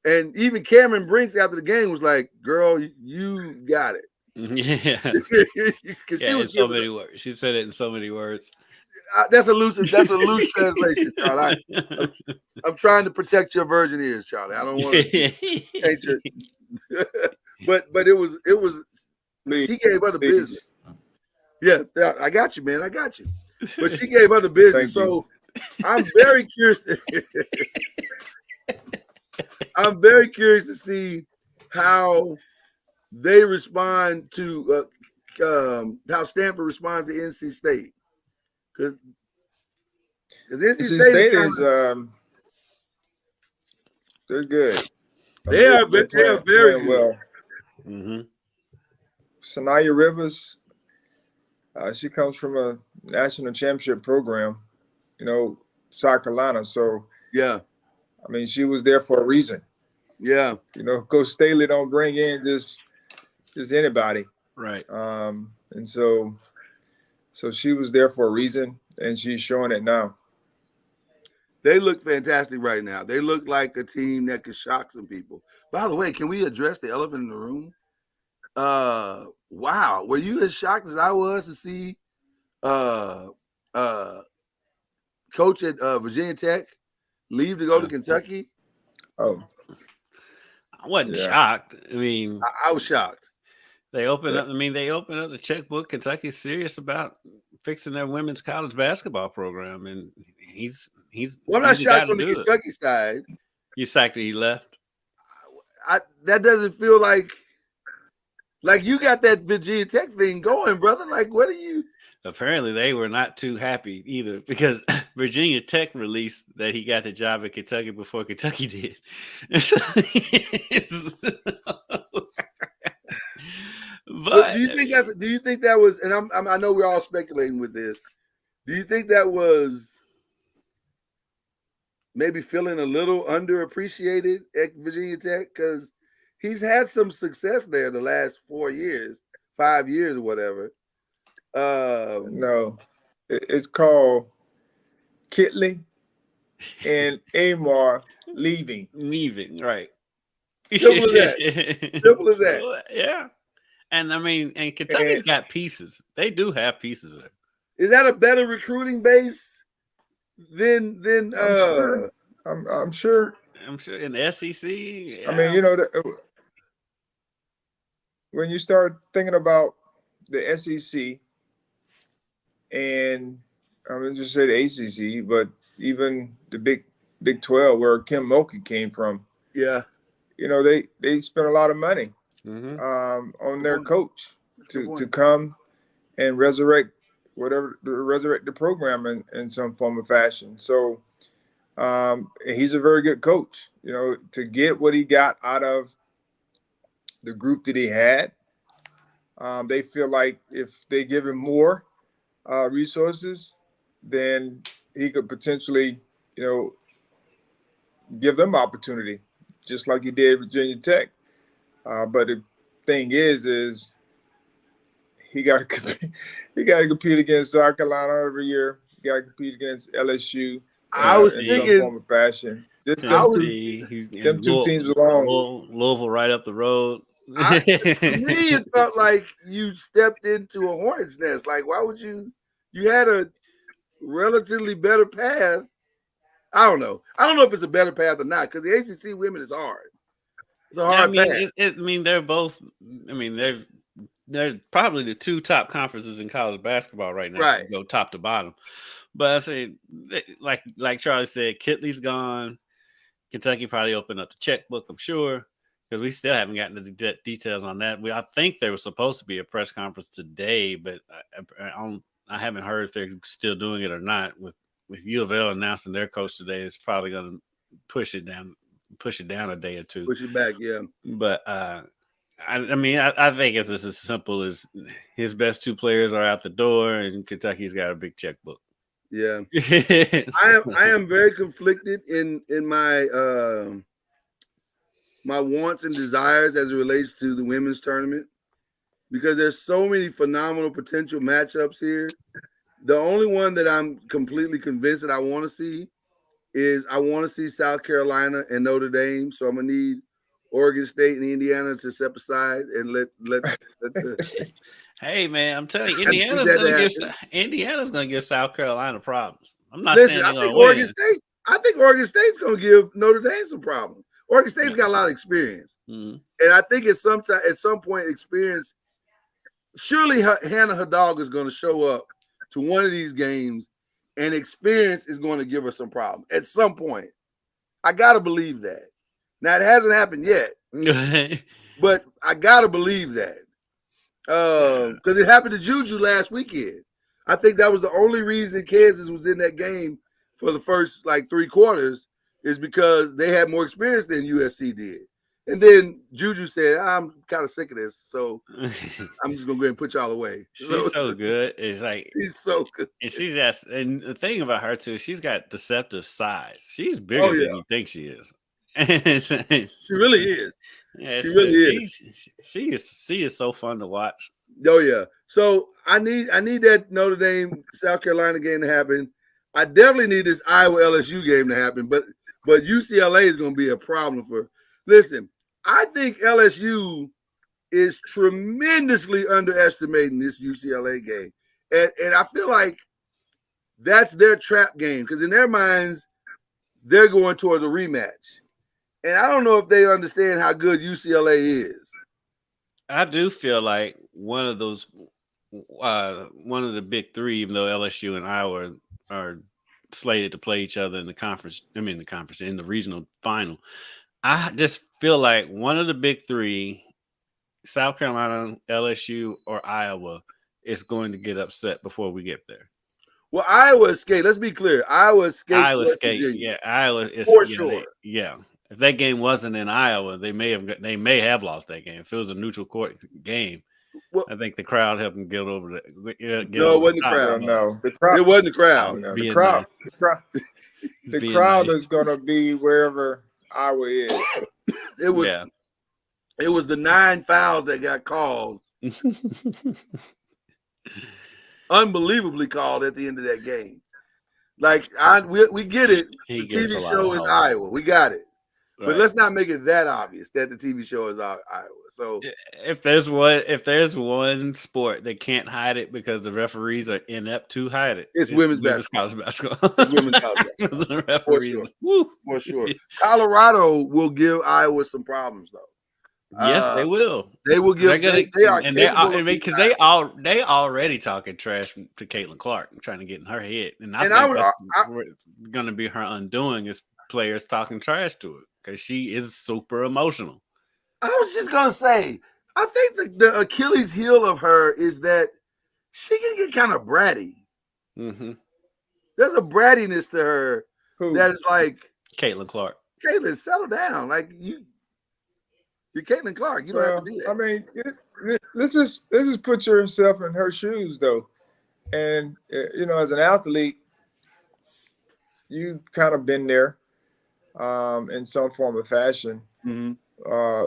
And even Cameron Brinks after the game was like, "Girl, you got it." Yeah, in so many words. She said it in so many words. That's a loose translation, Charlie. I'm trying to protect your virgin ears, Charlie. I don't want to change it. but it was. She gave her the business. Yeah, I got you, man. I got you. But she gave her the business. So I'm very curious. I'm very curious to see how they respond to how Stanford responds to NC State. Because NC State is they're good. They are very good. Well. Mm-hmm. Sanaya Rivers, she comes from a national championship program, South Carolina. So yeah, I mean, she was there for a reason. Yeah, Coach Staley don't bring in just anybody, right? And so she was there for a reason, and she's showing it now. They look fantastic right now. They look like a team that could shock some people. By the way, can we address the elephant in the room? Wow, were you as shocked as I was to see coach at Virginia Tech leave to go to Kentucky? Oh, I wasn't Yeah. shocked. I mean, I was shocked. they opened up. I mean, they opened up the checkbook. Kentucky's serious about fixing their women's college basketball program, and he's Well, I'm not the guy shocked to on the do it. Kentucky side. You psyched that he left. That doesn't feel like you got that Virginia Tech thing going, brother. Like, what are you? Apparently, they were not too happy either because Virginia Tech released that he got the job at Kentucky before Kentucky did. But do you think that was? And I know we're all speculating with this. Do you think that was maybe feeling a little underappreciated at Virginia Tech? Because he's had some success there the last 4 years, 5 years, or whatever. No, it's called Kitley and Amar leaving. Right. Simple as that. Simple as that. Yeah. And I mean, and Kentucky's got pieces. They do have pieces there. Is that a better recruiting base than I'm sure. I'm sure in the SEC. Yeah. I mean, when you start thinking about the SEC, and I'm gonna just say the ACC, but even the Big 12, where Kim Mulkey came from, yeah, they spent a lot of money on their coach to come and resurrect the program in some form or fashion. So he's a very good coach. To get what he got out of the group that he had, they feel like if they give him more resources, then he could potentially, give them opportunity, just like he did Virginia Tech. But the thing is he got to compete against South Carolina every year. He got to compete against LSU. I was in thinking some form of fashion. Them two teams belong. Louisville right up the road. To me, it felt like you stepped into a hornet's nest. Like, why would you? You had a relatively better path. I don't know. I don't know if it's a better path or not, because the ACC women is hard. It's a hard path. They're both. I mean, they're probably the two top conferences in college basketball right now. Right. Go top to bottom. But I say, like Charlie said, Kitley's gone. Kentucky probably opened up the checkbook, I'm sure, because we still haven't gotten the details on that. I think there was supposed to be a press conference today, but I haven't heard if they're still doing it or not. With U of L announcing their coach today, it's probably going to push it down a day or two. Push it back, yeah. But I think it's as simple as his best two players are out the door, and Kentucky's got a big checkbook. Yeah, I am very conflicted in my my wants and desires as it relates to the women's tournament, because there's so many phenomenal potential matchups here. The only one that I'm completely convinced that I want to see is South Carolina and Notre Dame. So I'm gonna need Oregon State and Indiana to step aside and let the Hey man, I'm telling you, Indiana's gonna give South Carolina problems. I'm not saying I think Oregon State's gonna give Notre Dame some problems. Oregon State's got a lot of experience, and I think at some point, experience. Surely Hannah Hidalgo is going to show up to one of these games, and experience is going to give her some problem at some point. I gotta believe that. Now it hasn't happened yet, but I gotta believe that. Because it happened to Juju last weekend. I think that was the only reason Kansas was in that game for the first 3 quarters, is because they had more experience than USC did. And then Juju said, I'm kind of sick of this, so I'm just gonna go ahead and put y'all away. She's so good. It's like she's so good. And the thing about her too, she's got deceptive size. She's bigger than you think she is. She really is. Yeah, she really is. She is so fun to watch. Oh yeah. So I need that Notre Dame South Carolina game to happen. I definitely need this Iowa LSU game to happen, but UCLA is going to be a problem for. Listen, I think LSU is tremendously underestimating this UCLA game, and I feel like that's their trap game, because in their minds they're going towards a rematch. And I don't know if they understand how good UCLA is. I do feel like one of the big three, even though LSU and Iowa are slated to play each other in the conference. I mean, in the regional final. I just feel like one of the big three, South Carolina, LSU, or Iowa, is going to get upset before we get there. Well, Iowa escaped. Let's be clear. Iowa escaped Iowa West skate, Virginia. yeah. Iowa is For yeah, sure. yeah. If that game wasn't in Iowa, they may have lost that game. If it was a neutral court game, Well, I think the crowd helped them get over no, the it wasn't the top, crowd. but No, the crowd. It wasn't the I crowd. was No, being nice. The Being crowd nice. is gonna be wherever Iowa is. It was Yeah. it was the 9 fouls that got called, unbelievably called at the end of that game. Like we get it. He The gets a TV lot show of is calls. Iowa. We got it. But Right. let's not make it that obvious that the TV show is Iowa. So If there's one sport that can't hide it because the referees are inept to hide it, It's women's college basketball. It's women's college basketball. The referees, sure. woo. for sure, Colorado will give Iowa some problems though. Yes, they will. They will give. They're gonna, They are and they're capable of because beating they already talking trash to Caitlin Clark, trying to get in her head, and I And think I that's going to be her undoing is players talking trash to her because she is super emotional. I was just gonna say, I think the Achilles heel of her is that she can get kind of bratty. Mm-hmm. There's a brattiness to her Who? that is like, Caitlin Clark. Caitlin, settle down. Like you're Caitlin Clark. You don't have to do that. I mean, let's just put yourself in her shoes, though. And as an athlete, you've kind of been there in some form or fashion. Mm-hmm.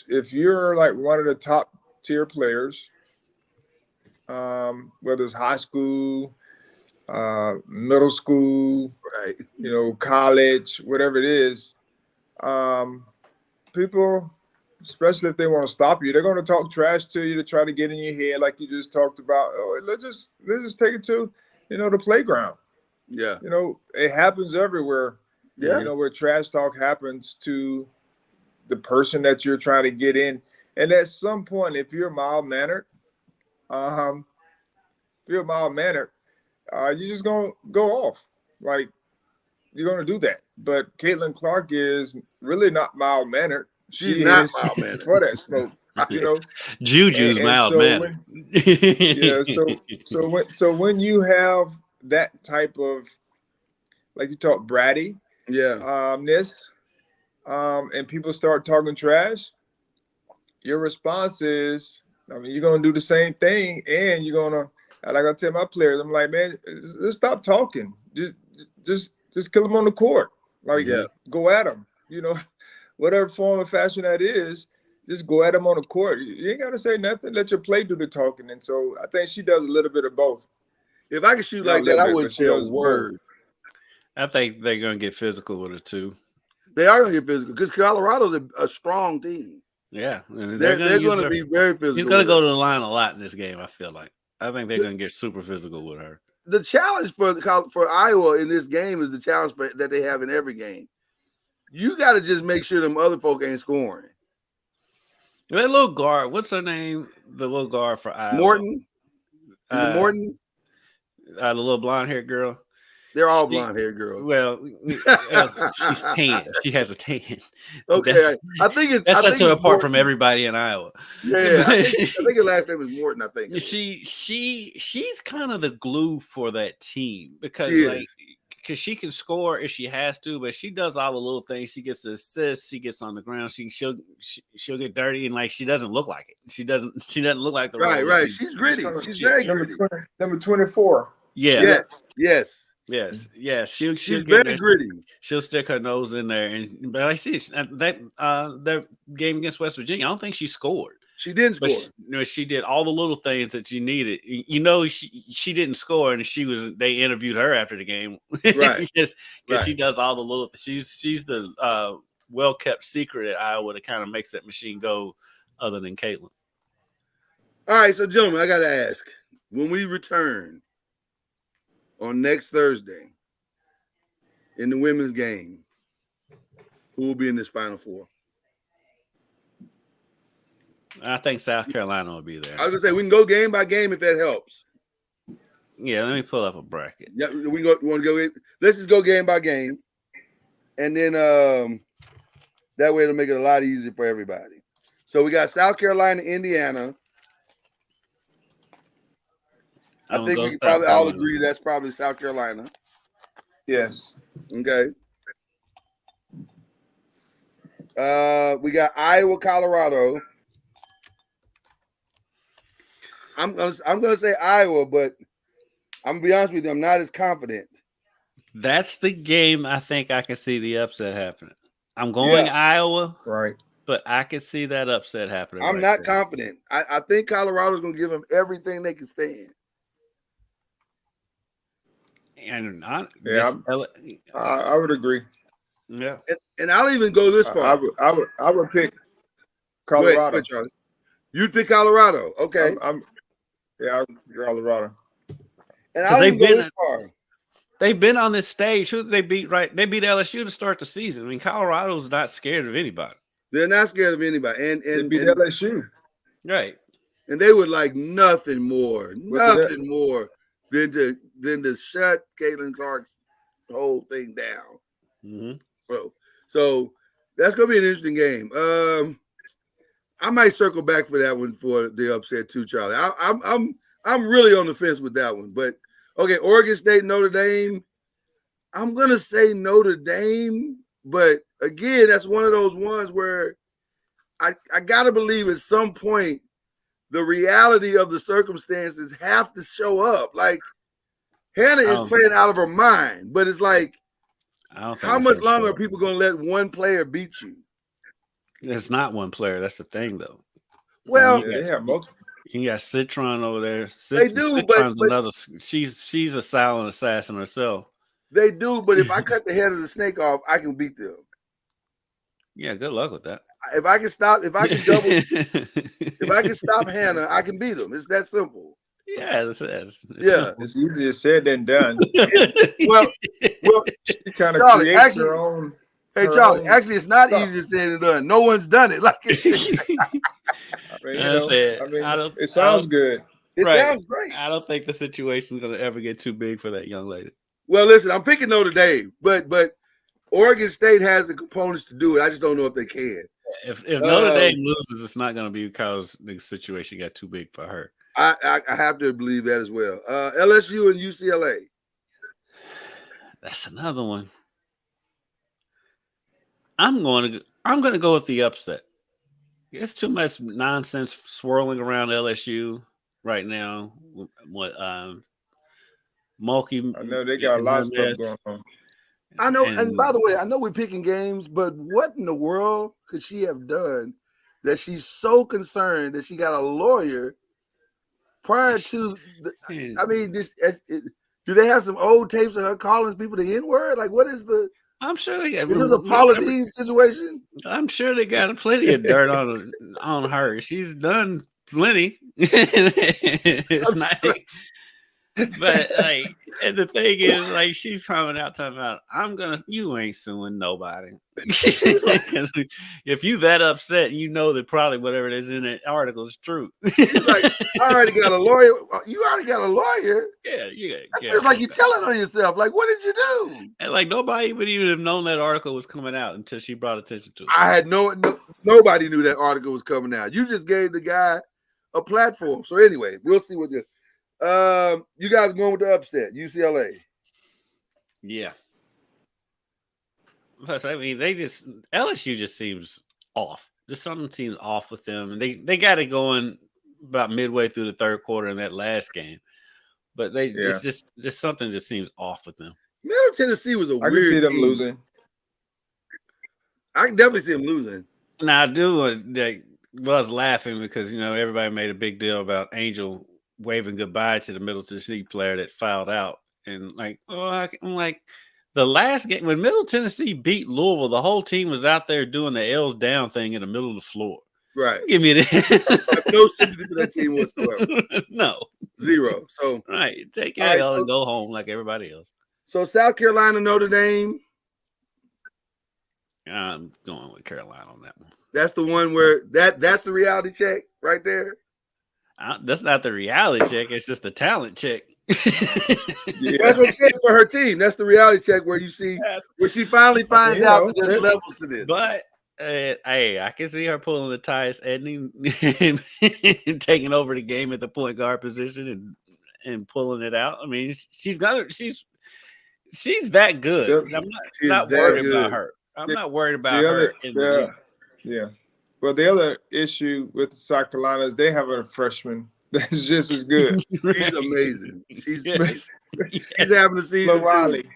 If you're like one of the top tier players, whether it's high school, middle school, Right. college, whatever it is, people, especially if they want to stop you, they're going to talk trash to you to try to get in your head, like you just talked about. Oh, let's just take it to the playground. Yeah. It happens everywhere. Yeah. Where trash talk happens to the person that you're trying to get in, and at some point, if you're mild mannered, you're just gonna go off. Like, you're gonna do that. But Caitlin Clark is really not mild mannered. She's not mild-mannered. For that smoke. Juju's And mild so mannered. So when you have that type of, like you talk bratty, ness, and people start talking trash, your response is, you're gonna do the same thing, and you're gonna, like I tell my players, I'm like, man, just stop talking, just kill them on the court, like go at them, whatever form or fashion that is, just go at them on the court. You ain't gotta say nothing. Let your play do the talking. And so I think she does a little bit of both. If I could shoot like that, I wouldn't say a word. I think they're gonna get physical with her too. They are gonna get physical because Colorado's a strong team. Yeah, they're going to be very physical. He's going to go to the line a lot in this game. I feel like. I think they're going to get super physical with her. The challenge for Iowa in this game is the challenge that they have in every game. You got to just make sure them other folk ain't scoring. That little guard, what's her name? The little guard for Iowa, Morton. Morton. The little blonde-haired girl. They're all blonde-haired girls. Well, she's tan. She has a tan. Okay, I think it's that sets her apart from everybody in Iowa. Yeah, I think her last name is Morton. I think she's kind of the glue for that team because she can score if she has to, but she does all the little things. She gets the assists. She gets on the ground. She'll get dirty and like she doesn't look like it. She doesn't look like the right. She's gritty. She's very gritty. Number 24. Yeah. Yes. She's very gritty. She'll stick her nose in there, but I see that game against West Virginia. I don't think she scored. She didn't score. She did all the little things that you needed. She didn't score, and they interviewed her after the game, right? Because she does all the little. She's the well kept secret at Iowa that kind of makes that machine go. Other than Caitlin. All right, so gentlemen, I got to ask: when we return on next Thursday in the women's game, who will be in this Final Four. I think South Carolina will be there. I was gonna say we can go game by game if that helps. Yeah, let me pull up a bracket. Yeah, we want to go. Let's just go game by game, and then that way it'll make it a lot easier for everybody. So we got South Carolina, Indiana. I think we can probably all agree that's probably South Carolina. Yes. Okay. We got Iowa, Colorado. I'm gonna say Iowa, but I'm gonna be honest with you, I'm not as confident. That's the game I think I can see the upset happening. I'm going Iowa, right? But I can see that upset happening. I'm not confident. I think Colorado's gonna give them everything they can stand. And I would agree. Yeah, and I'll even go this far. I would pick Colorado. Go ahead, Charlie. You'd pick Colorado, okay? I'll Colorado. And I'll even go this far. They've been on this stage. Who did they beat? Right, they beat LSU to start the season. I mean, Colorado's not scared of anybody. They're not scared of anybody, and they beat LSU, right? And they would like nothing more than to shut Caitlin Clark's whole thing down. Mm-hmm. So that's gonna be an interesting game. I might circle back for that one for the upset too, Charlie. I'm really on the fence with that one. But okay, Oregon State, Notre Dame. I'm gonna say Notre Dame, but again, that's one of those ones where I gotta believe at some point the reality of the circumstances have to show up. Like Hannah is playing out of her mind, but it's like, how much longer are people gonna let one player beat you? It's not one player. That's the thing, though. Well, they have multiple. You got Citron over there. They do, Citron's but another. She's a silent assassin herself. They do, but if I cut the head of the snake off, I can beat them. Yeah, good luck with that. If I can stop Hannah, I can beat them. It's that simple. Yeah, it's easier said than done. well, she kind of creates her own. Hey, Charlie, actually, it's not easier said than done. No one's done it. Like it sounds good. It sounds great. I don't think the situation is going to ever get too big for that young lady. Well, listen, I'm picking Notre Dame, but Oregon State has the components to do it. I just don't know if they can. If Notre Dame loses, it's not going to be because the situation got too big for her. I have to believe that as well. LSU and UCLA. That's another one. I'm going to go with the upset. It's too much nonsense swirling around LSU right now. What Mulkey? I know they got a lot of stuff going on. I know, and by the way, I know we're picking games, but what in the world could she have done that she's so concerned that she got a lawyer prior to? Do they have some old tapes of her calling people the N-word? Like, what is the? I'm sure they got. Is this a Paula Deen situation? I'm sure they got plenty of dirt on her. She's done plenty. It's not. But like, and the thing is, like, she's coming out talking about, you ain't suing nobody. If you that upset, you know that probably whatever it is in that article is true. She's like, I already got a lawyer. You already got a lawyer? Yeah, That feels like you're telling on yourself. Like, what did you do? And like, nobody would even have known that article was coming out until she brought attention to it. I had nobody knew that article was coming out. You just gave the guy a platform. So anyway, we'll see what you guys going with the upset, UCLA. Yeah. Plus, I mean, LSU just seems off. Just something seems off with them. And they got it going about midway through the third quarter in that last game. But just something just seems off with them. Middle Tennessee was weird I can see them team. losing. I can definitely see them losing. Now, I do was laughing because, everybody made a big deal about Angel waving goodbye to the Middle Tennessee player that fouled out. And I'm like, the last game when Middle Tennessee beat Louisville, the whole team was out there doing the L's down thing in the middle of the floor. Right. Give me that. I have no sympathy for that team whatsoever. No. Zero. So right. Take your L and go home like everybody else. So South Carolina, Notre Dame. I'm going with Carolina on that one. That's the one where that's the reality check right there. That's not the reality check. It's just the talent check. Yeah. That's what I'm saying for her team. That's the reality check where you see where she finally finds out that there's levels to this. But hey, I can see her pulling the ties, ending and taking over the game at the point guard position and pulling it out. I mean, she's that good. I'm not worried about her. I'm not worried about her in the league. Yeah. Well, the other issue with South Carolina is they have a freshman that's just as good. She's amazing. She's Yes. having a season. Riley.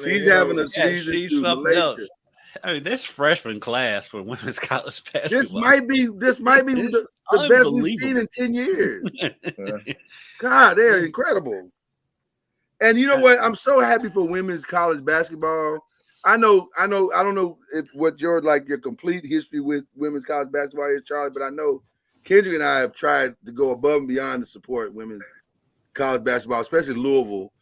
She's having a season. She's something else. I mean, this freshman class for women's college basketball. This might be the best we've seen in 10 years. God, they're incredible. And you know what? I'm so happy for women's college basketball. I don't know what your complete history with women's college basketball is, Charlie, but I know Kendrick and I have tried to go above and beyond to support women's college basketball, especially Louisville,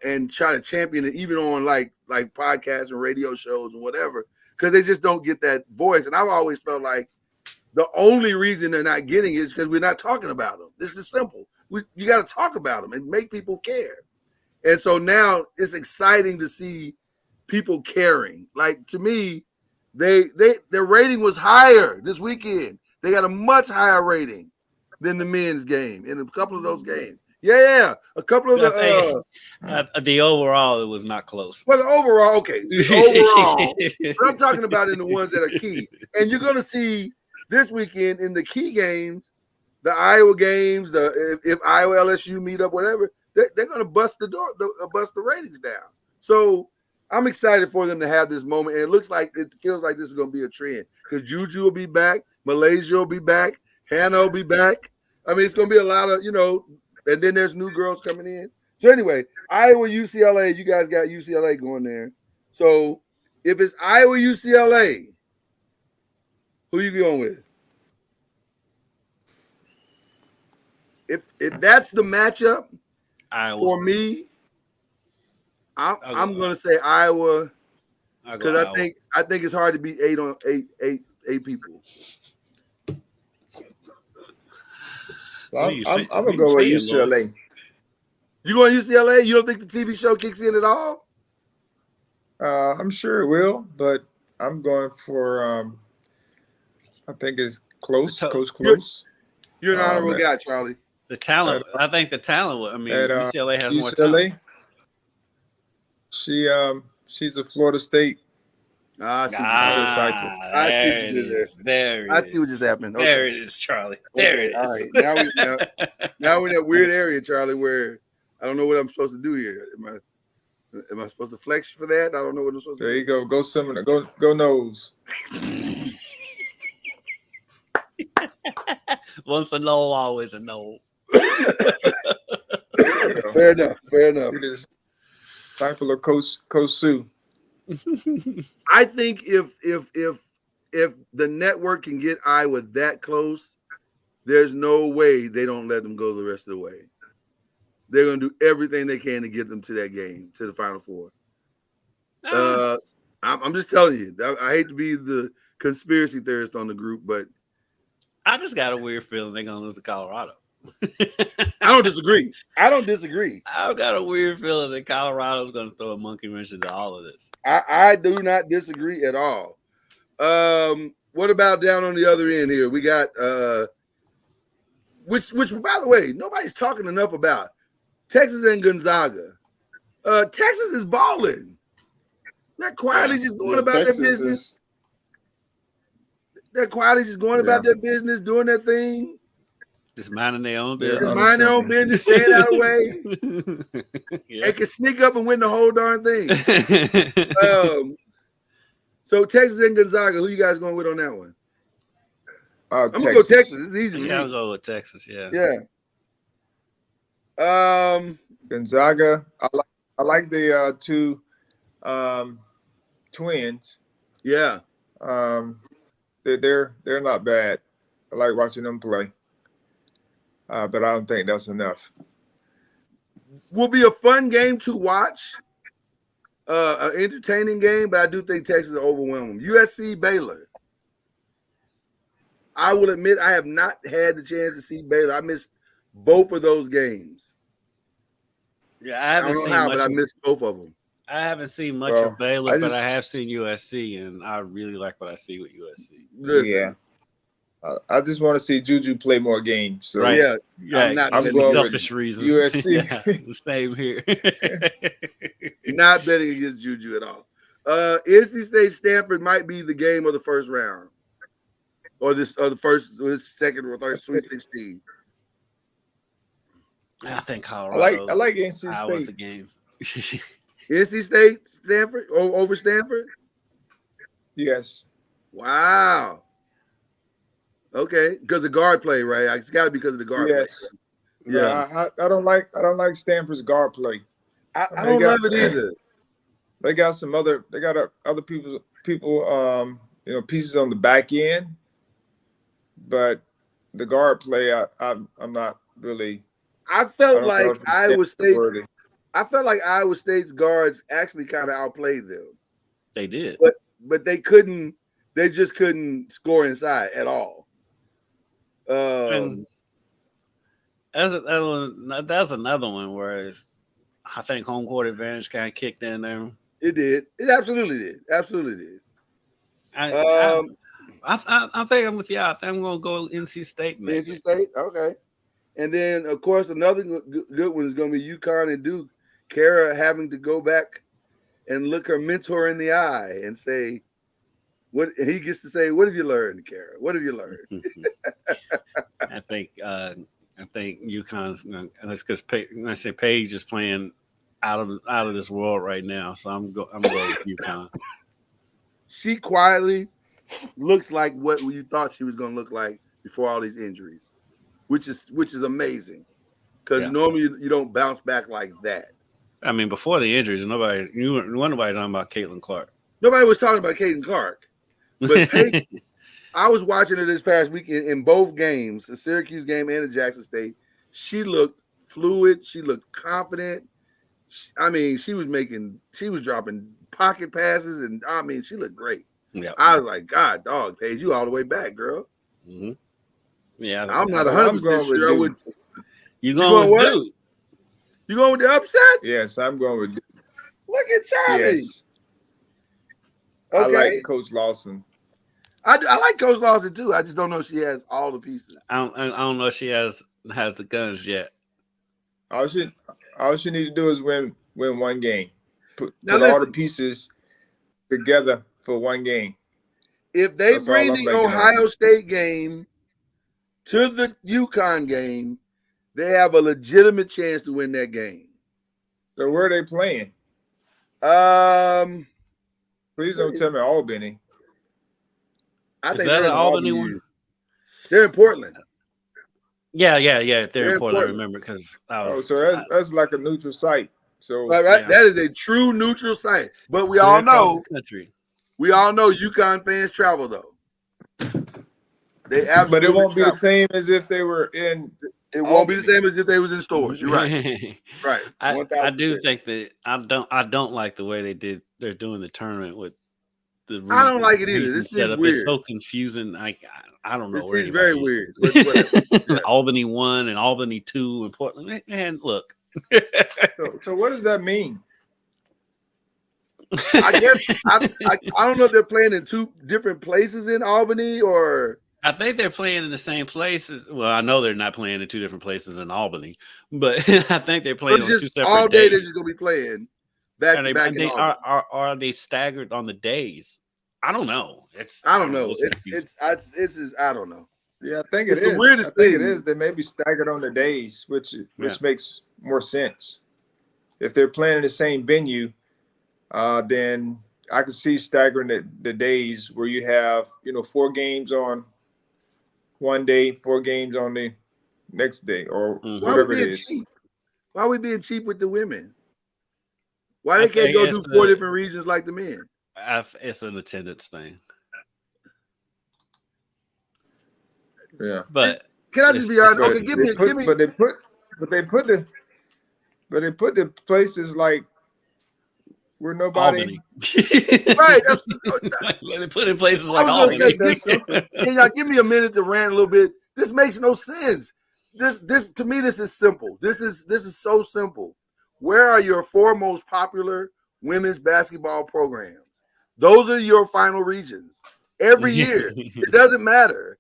and try to champion it even on like podcasts and radio shows and whatever, because they just don't get that voice. And I've always felt like the only reason they're not getting it is because we're not talking about them. This is simple. You got to talk about them and make people care. And so now it's exciting to see people caring. Like, to me, their rating was higher this weekend. They got a much higher rating than the men's game in a couple of those games. Yeah, a couple of the overall, it was not close. Well, the overall, okay, overall. But I'm talking about in the ones that are key. And you're going to see this weekend in the key games, the Iowa games, if Iowa LSU meet up, whatever, they're going to bust the ratings down. So I'm excited for them to have this moment, and it feels like this is going to be a trend because Juju will be back, Malaysia will be back, Hannah will be back. I mean, it's going to be a lot of, and then there's new girls coming in. So anyway, Iowa, UCLA, you guys got UCLA going there. So if it's Iowa, UCLA, who you going with? If that's the matchup for me, I'm going to say Iowa because I think it's hard to beat eight people. I'm gonna go with UCLA. You going UCLA? You don't think the TV show kicks in at all? I'm sure it will, but I'm going for. I think it's close. Close. You're an honorable guy, Charlie. The talent. I think the talent. I mean, UCLA has more UCLA. talent. She's a Florida State. I see what just happened. Okay. There it is, Charlie. There it is. All right. Now we're in that weird area, Charlie, where I don't know what I'm supposed to do here. Am I supposed to flex for that? I don't know what I'm supposed to do. There you go. Go seminar. Go nose. Once a no, always a no. Fair enough. It is disciple of Coach Sue. I think if the network can get Iowa that close, there's no way they don't let them go the rest of the way. They're going to do everything they can to get them to that game, to the Final Four. I'm just telling you. I hate to be the conspiracy theorist on the group, but I just got a weird feeling they're going to lose to Colorado. I don't disagree. I've got a weird feeling that Colorado's going to throw a monkey wrench into all of this. I do not disagree at all. What about down on the other end here? We got which by the way, nobody's talking enough about Texas and Gonzaga. Texas is balling. They're quietly just going about their business. They're quietly just going about their business, doing their thing. Just minding their own business. Just mind their own business, staying out of the way. They can sneak up and win the whole darn thing. So Texas and Gonzaga, who you guys going with on that one? I'm going to go Texas. It's easy. Yeah, I'll go with Texas, yeah. Gonzaga. I like the two twins. Yeah. They're not bad. I like watching them play. But I don't think that's enough. Will be a fun game to watch. An entertaining game, but I do think Texas will overwhelm them. USC Baylor. I will admit I have not had the chance to see Baylor. I missed both of those games. Yeah, I don't know how, but I missed both of them. I haven't seen much Well, of Baylor, I but just- I have seen USC, and I really like what I see with USC. Listen, Yeah. I just want to see Juju play more games. So Right. yeah, Yeah, I'm not I'm for going with selfish reasons. USC. Yeah, the same here. not betting against Juju at all. NC State Stanford might be the game of the first round, or the second or third Sweet 16. I think I Colorado. like NC Iowa's the State. game. NC State Stanford over Stanford. Yes. Wow. Okay, because the guard play, right? It's got to be because of the guard Yes. play. Yeah, No, I don't like Stanford's guard play. I They don't got- love it either. They got other people pieces on the back end, but the guard play I'm not really. I felt don't know like if it's Iowa State. worthy. I felt like Iowa State's guards actually kind of outplayed them, They did. but they couldn't. They just couldn't score inside at all. And that's another one where I think home court advantage kind of kicked in there. It did. It absolutely did. Absolutely did. I think I'm with you. I think I'm going to go NC State. NC State, okay. And then, of course, another good one is going to be UConn and Duke. Kara having to go back and look her mentor in the eye and say, "What?" He gets to say, "What have you learned, Kara? What have you learned?" I think UConn's that's because I say Paige is playing out of this world right now, so I'm going with UConn. She quietly looks like what you thought she was going to look like before all these injuries, which is amazing because normally you don't bounce back like that. I mean, before the injuries, nobody talking about Caitlin Clark. Nobody was talking about Caitlin Clark, but Paige, I was watching her this past weekend in both games, the Syracuse game and the Jackson State. She looked fluid. She looked confident. She was dropping pocket passes, and she looked great. Yeah, I was like, God, dog, Paige, you all the way back, girl. Mm-hmm. Yeah, I'm not 100% sure. I would. You going with Duke? You going with the upset? Yes, I'm going with Duke. Look at Charlie. Yes. Okay. I like Coach Lawson. I like Coach Lawson too. I just don't know if she has all the pieces. I don't know if she has the guns yet. All she need to do is win one game. Put Now all the listen. pieces together for one game. If they That's all bring I'm the making out. Ohio State game to the UConn game, they have a legitimate chance to win that game. So where are they playing? Please don't tell me Albany. I Is think that they're an in Albany one? They're in Portland. Yeah. They're They're in Portland. I important. remember because I was. That's like a neutral site. So Right. Yeah. That is a true neutral site. But we all know country. UConn fans travel though. They absolutely. but it won't be the travel. same as if they were in. It won't be the same as if they was in stores. You're right. Right. I do 1000%. think that I don't like the way they're doing the tournament with the. I don't like it either. region This seems setup. weird. It's so confusing. I don't know. It where seems very anybody weird. is. But whatever. Albany 1 and Albany 2 and Portland. Man, look. So what does that mean? I guess I don't know if they're playing in two different places in Albany or I think they're playing in the same places. Well, I know they're not playing in two different places in Albany, but I think they're playing it's on two just separate all day. days. They're just gonna be playing back to back in Albany. Are they staggered on the days? I don't know. I don't know. confusing. It's I don't know. Yeah, I think It's it the is. weirdest I think thing. it is. They may be staggered on the days, which Yeah. makes more sense. If they're playing in the same venue, then I could see staggering the days where you have 4 games on one day, 4 games on the next day, or Mhm. Why are we whatever it being is. cheap? Why are we being cheap with the women? Why they I can't think go it's do 4 the- different regions like the men? It's an attendance thing, Yeah. but Can I just be honest? So Okay, give me. But they put the places like where nobody. Albany. Right. That's, Let it put in places I like was gonna say, Albany. That's simple. can y'all give me a minute to rant a little bit? This makes no sense. This to me, this is simple. This is so simple. Where are your four most popular women's basketball programs? Those are your final regions every year. It doesn't matter.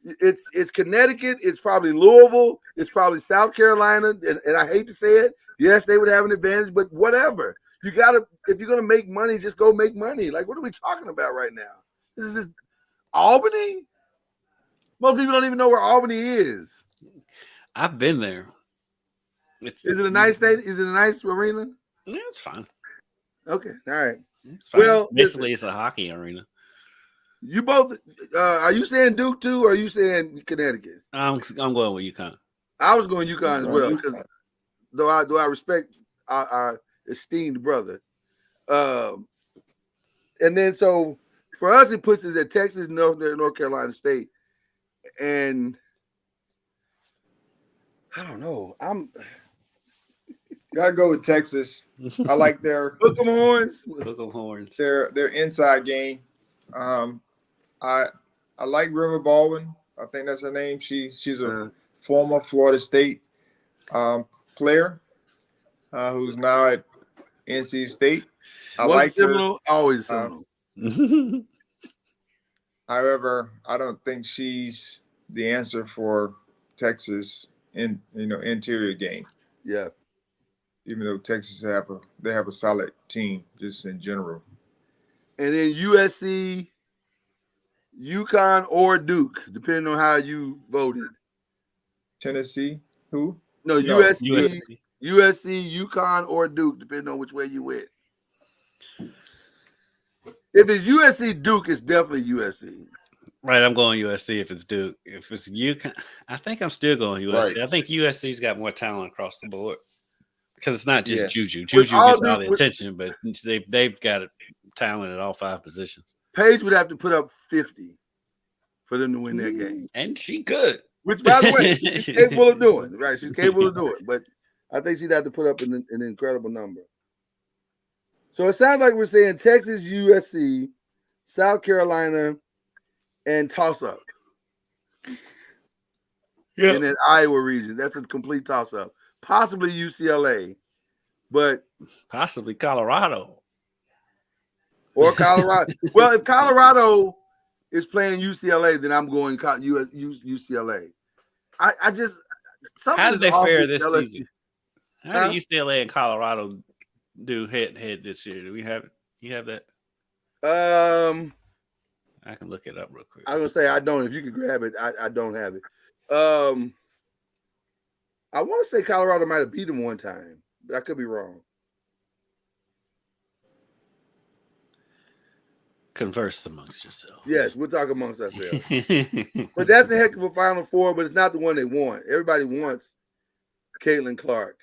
It's Connecticut. It's probably Louisville. It's probably South Carolina. And I hate to say it. Yes, they would have an advantage, but whatever. You gotta, if you're gonna make money, just go make money. Like, what are we talking about right now? This is just Albany. Most people don't even know where Albany is. I've been there. Is it a nice state? Is it a nice arena? Yeah, it's fine. Okay, all right. It's fine. Well, Basically, it's a hockey arena. You both are you saying Duke too, or are you saying Connecticut? I'm going with UConn. I was going UConn as well, because though I respect our esteemed brother. And then so for us, it puts us at Texas, North Carolina State, and I don't know. Gotta go with Texas. I like their Hook 'em horns. Hook 'em horns. their inside game. I like River Baldwin. I think that's her name. She's a former Florida State player who's now at NC State. I like Seminole, always Seminole. However, I don't think she's the answer for Texas in interior game. Yeah. Even though Texas have a solid team just in general. And then USC, UConn, or Duke, depending on how you voted. Tennessee, who? No, USC, UConn, or Duke, depending on which way you went. If it's USC, Duke, it's definitely USC. Right, I'm going USC if it's Duke. If it's UConn, I think I'm still going USC. Right. I think USC's got more talent across the board because it's not just Juju. Juju gets all the attention, but they've got talent at all five positions. Paige would have to put up 50 for them to win that game. And she could. Which, by the way, she's capable of doing. Right, she's capable of doing. But I think she'd have to put up an incredible number. So it sounds like we're saying Texas, USC, South Carolina, and toss-up. Yeah. In that Iowa region. That's a complete toss-up. Possibly UCLA, but possibly Colorado. Or Colorado. Well, if Colorado is playing UCLA, then I'm going UCLA. I just how did they fare this season? How did UCLA and Colorado do head-to-head this year? Do we have it? You have that? I can look it up real quick. I was gonna say I don't. If you could grab it, I don't have it. I want to say Colorado might have beat them one time, but I could be wrong. Converse amongst yourselves. Yes, we'll talk amongst ourselves. But that's a heck of a Final Four, but it's not the one they want. Everybody wants Caitlin Clark,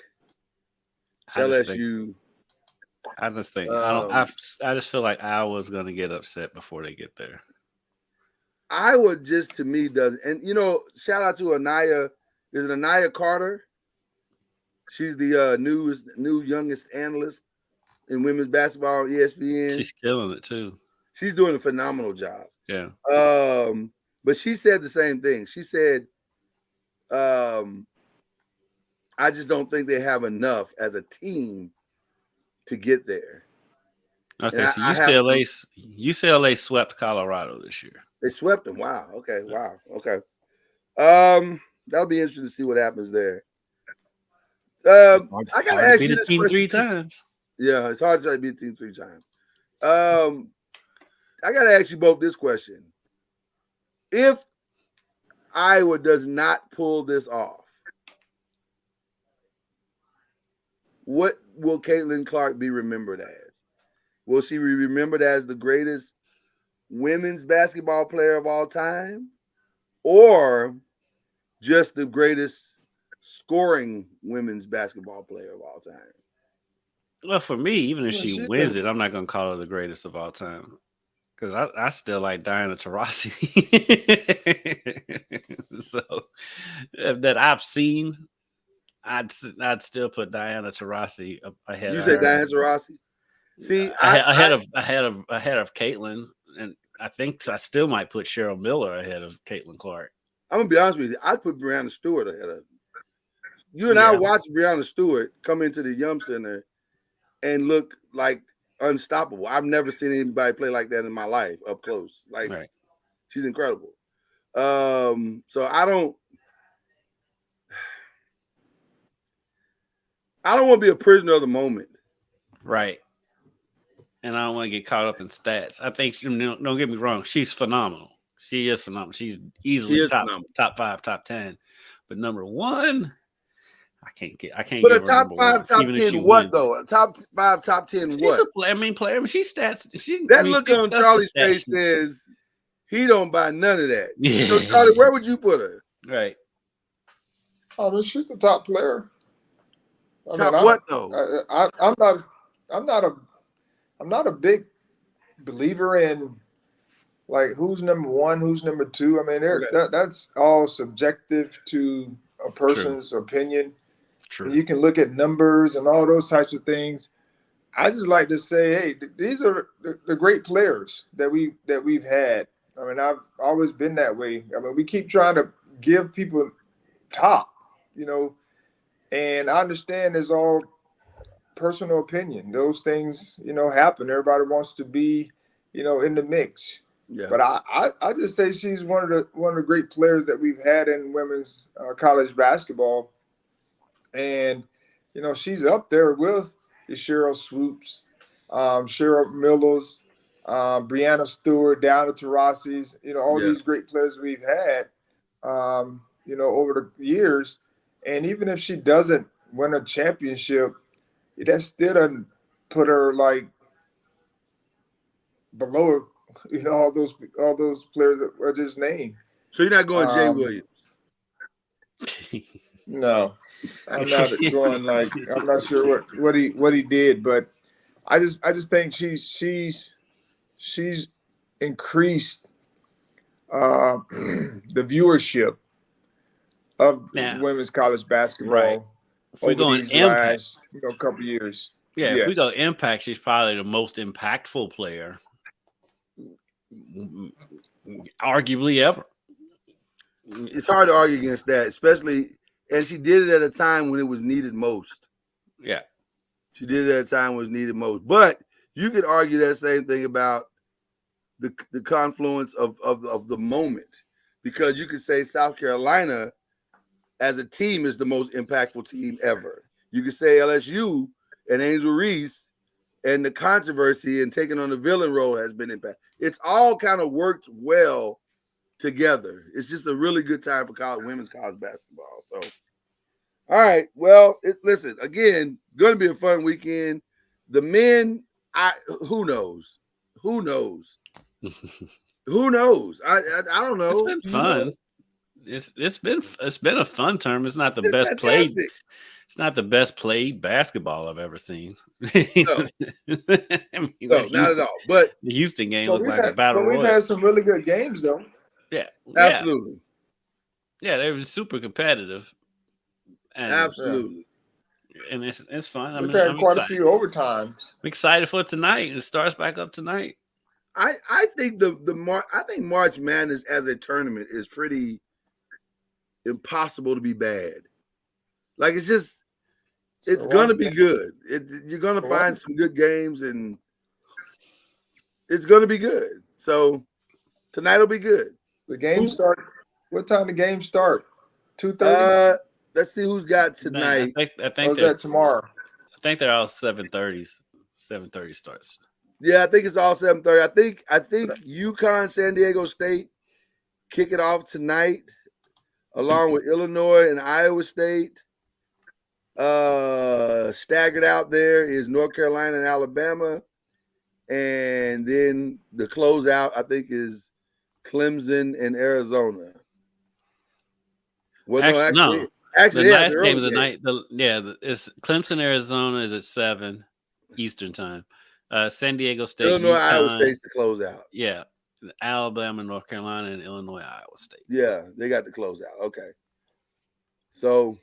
LSU. I just think I just feel like Iowa's going to get upset before they get there. Iowa just to me doesn't, and shout out to Anaya. Is it Anaya Carter? She's the new youngest analyst in women's basketball on ESPN. She's killing it too. She's doing a phenomenal job. Yeah. But she said the same thing. She said, I just don't think they have enough as a team to get there. Okay, so UCLA swept Colorado this year. They swept them. Wow. Okay. Wow. Okay. That'll be interesting to see what happens there. I gotta ask you this team question 3 times. Yeah, it's hard to try to beat the team 3 times. I gotta ask you both this question: if Iowa does not pull this off, what will Caitlin Clark be remembered as? Will she be remembered as the greatest women's basketball player of all time, or just the greatest scoring women's basketball player of all time? Well, for me, even if she wins it, I'm not going to call her the greatest of all time because I still like Diana Taurasi. So that I've seen, I'd still put Diana Taurasi ahead. You say Diana Taurasi? See, ahead of Caitlin, and I think I still might put Cheryl Miller ahead of Caitlin Clark. I'm gonna be honest with you. I'd put Brianna Stewart ahead of. You and I watched Brianna Stewart come into the Yum Center and look like unstoppable. I've never seen anybody play like that in my life up close. Like she's incredible. So I don't want to be a prisoner of the moment. Right. And I don't want to get caught up in stats. I think don't get me wrong, she's phenomenal. She is phenomenal. She's easily top 5, top 10. But number one, I can't. But a top 5, top 10 what though? A top 5, top 10 what? Player. She stats. That look on Charlie's face says he don't buy none of that. So Charlie, where would you put her? Right. I mean, she's a top player. What though? I'm not a big believer in like who's number 1, who's number 2. I mean, that's all subjective to a person's opinion. True. You can look at numbers and all those types of things. I just like to say, hey, these are the great players that we've had. I mean, I've always been that way. I mean, we keep trying to give people top, and I understand it's all personal opinion. Those things, happen. Everybody wants to be, in the mix. Yeah. But I just say she's one of the great players that we've had in women's college basketball. And, she's up there with the Cheryl Swoops, Cheryl Millers, Brianna Stewart, down to Taurasi's, all these great players we've had, over the years. And even if she doesn't win a championship, that still doesn't put her like below, all those players that I just named. So you're not going Jay Williams? No, I'm not going like I'm not sure what he did, but I just think she's increased the viewership of women's college basketball. Right. If we go in impact, couple of years. Yeah, if we go impact, she's probably the most impactful player, arguably ever. It's hard to argue against that, especially, and she did it at a time when it was needed most. Yeah. She did it at a time when it was needed most. But you could argue that same thing about the confluence of the moment, because you could say South Carolina as a team is the most impactful team ever. You could say LSU and Angel Reese and the controversy and taking on the villain role has been impacted. It's all kind of worked well together. It's just a really good time for women's college basketball. So, all right. Well, listen, again, going to be a fun weekend. The men, who knows? Who knows? Who knows? I don't know. It's been fun. It's been a fun term. It's not the best played. It's not the best played basketball I've ever seen. No, not at all. But the Houston game looked like a battle royal. We've had some really good games, though. Yeah, absolutely. Yeah, they were super competitive. And, absolutely. And it's fun. We've had quite a few overtimes. I'm excited for tonight. It starts back up tonight. I think I think March Madness as a tournament is pretty impossible to be bad. Like it's gonna be good. You're gonna find some good games, and it's gonna be good. So tonight will be good. The game start. What time the game start? 2:30. Let's see who's got tonight. I think that tomorrow. I think they're all 7:30s. 7:30 starts. Yeah, I think it's all 7:30. I think UConn, San Diego State kick it off tonight, along with Illinois and Iowa State. Staggered out there is North Carolina and Alabama. And then the closeout, I think, is Clemson and Arizona. Well, actually, the last game of the night, it's Clemson, Arizona is at 7 Eastern time. San Diego State, Illinois, UConn, Iowa State's the closeout. Yeah, Alabama, North Carolina, and Illinois, Iowa State. Yeah, they got the closeout. Okay, so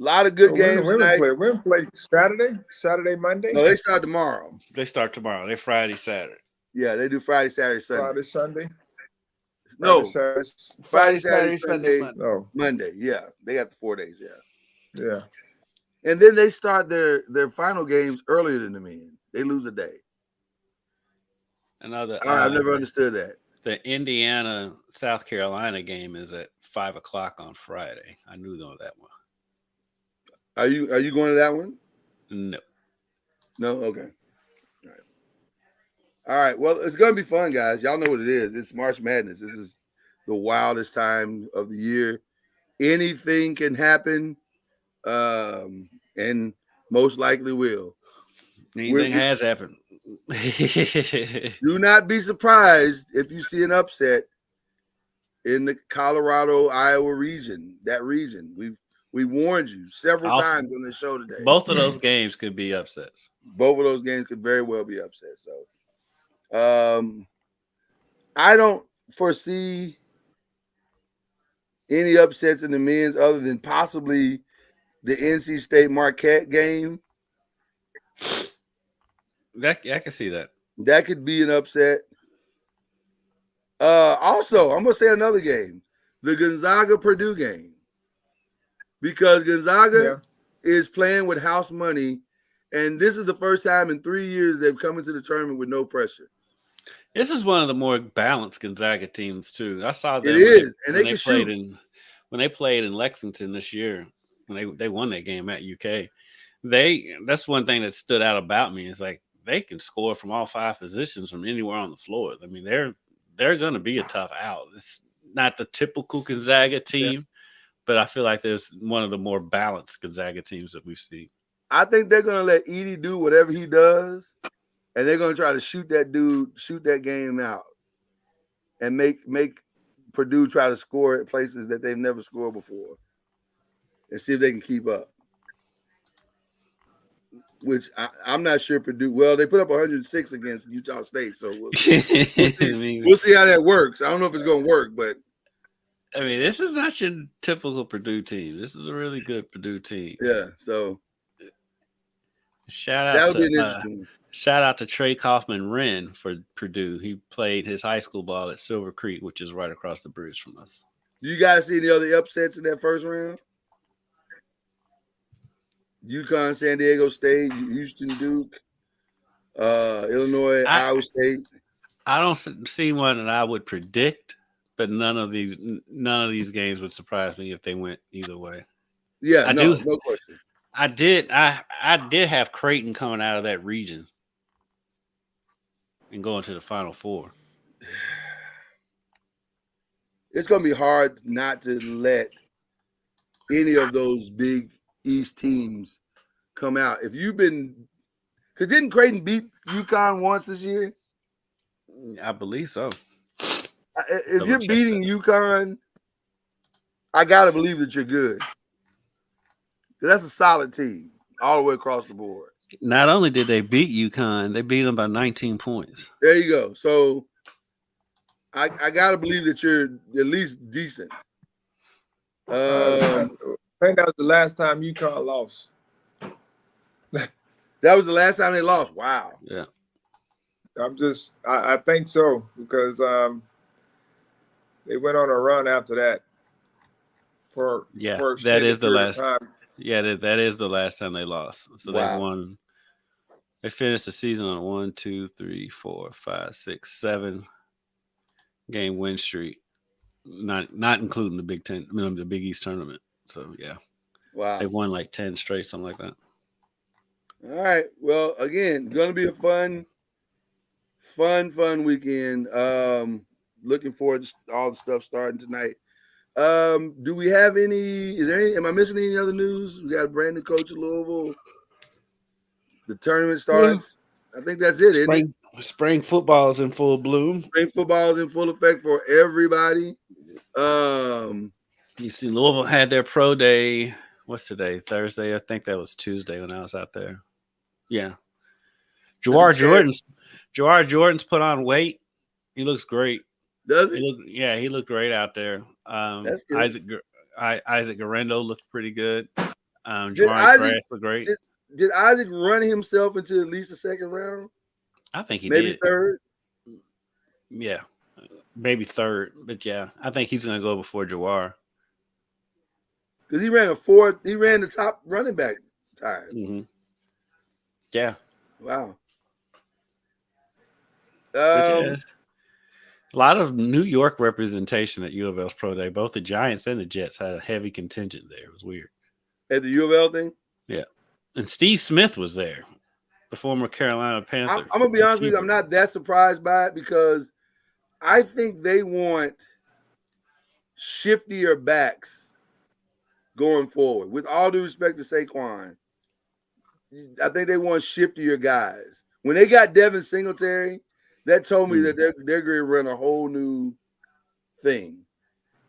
lot of good So when the games women tonight. play? Women play Saturday, Monday, No, they start tomorrow. They start tomorrow. They Friday, Saturday. Yeah, they do Friday, Saturday, Sunday. Friday, Sunday. No, Saturday. Friday, Saturday, Sunday, Monday. No. Monday. Yeah, they got the 4 days. Yeah, Yeah. and then they start their final games earlier than the men. They lose a day. Another. I've never understood that. The Indiana South Carolina game is at 5:00 on Friday. I knew that one. Are you going to that one? No. No? Okay. All right. Well, it's going to be fun, guys. Y'all know what it is. It's March Madness. This is the wildest time of the year. Anything can happen, and most likely will. Anything has happened. Do not be surprised if you see an upset in the Colorado, Iowa region. That region. We warned you several times on the show today. Both of those games could be upsets. Both of those games could very well be upsets. So, I don't foresee any upsets in the men's other than possibly the NC State Marquette game. I can see that. That could be an upset. Also, I'm going to say another game, the Gonzaga-Purdue game. Because Gonzaga is playing with house money, and this is the first time in 3 years they've come into the tournament with no pressure. This is one of the more balanced Gonzaga teams too. I saw them. It is, and they can shoot. When they played in Lexington this year, when they won that game at UK. That's one thing that stood out about me is like they can score from all 5 positions from anywhere on the floor. I mean, they're going to be a tough out. It's not the typical Gonzaga team, but I feel like there's one of the more balanced Gonzaga teams that we've seen. I think they're going to let Edey do whatever he does, and they're going to try to shoot that game out, and make Purdue try to score at places that they've never scored before, and see if they can keep up. Which I'm not sure Purdue. Well, they put up 106 against Utah State, so we'll see, we'll see how that works. I don't know if it's going to work, but I mean, this is not your typical Purdue team. This is a really good Purdue team. Yeah. So shout out to Trey Kaufman-Wren for Purdue. He played his high school ball at Silver Creek, which is right across the bridge from us. Do you guys see any other upsets in that first round? UConn, San Diego State, Houston, Duke, Illinois, Iowa State. I don't see one that I would predict, but none of these games would surprise me if they went either way. Yeah, no question. I did have Creighton coming out of that region and going to the Final Four. It's going to be hard not to let any of those big East teams come out. If you've been, because didn't Creighton beat UConn once this year? I believe so. If you're beating UConn, I gotta believe that you're good. That's a solid team all the way across the board. Not only did they beat UConn, they beat them by 19 points. There you go. So I gotta believe that you're at least decent. I think that was the last time UConn lost. That was the last time they lost. Wow. Yeah. I think so because they went on a run after that. That is the last time. Yeah, that is the last time they lost. So wow. They won. They finished the season on a 1, 2, 3, 4, 5, 6, 7 game win streak, not including the Big Ten, the Big East tournament. So yeah, wow, they won like 10 straight, something like that. All right. Well, again, going to be a fun weekend. Looking forward to all the stuff starting tonight. Do we have any? Am I missing any other news? We got a brand new coach at Louisville. The tournament starts. Yeah. I think that's it. Spring football is in full bloom. Spring football is in full effect for everybody. You see, Louisville had their pro day. What's today? Thursday. I think that was Tuesday when I was out there. Yeah. Jawar Jordan's put on weight. He looks great. Does he? He looked great out there. Isaac Garendo looked pretty good. Did Jamari Isaac Thrash was great. did Isaac run himself into at least the second round? I think he Maybe did. third. Yeah, maybe third, but yeah, I think he's going to go before Jawar. Because he ran a fourth. He ran the top running back time. Mm-hmm. Yeah, Wow. but yes, a lot of New York representation at U of L's pro day. Both the Giants and the Jets had a heavy contingent there. It was weird. At the U of L thing? Yeah, and Steve Smith was there, the former Carolina Panther. I'm going to be honest with you. I'm not that surprised by it because I think they want shiftier backs going forward. With all due respect to Saquon, I think they want shiftier guys. When they got Devin Singletary, that told me that they're going to run a whole new thing.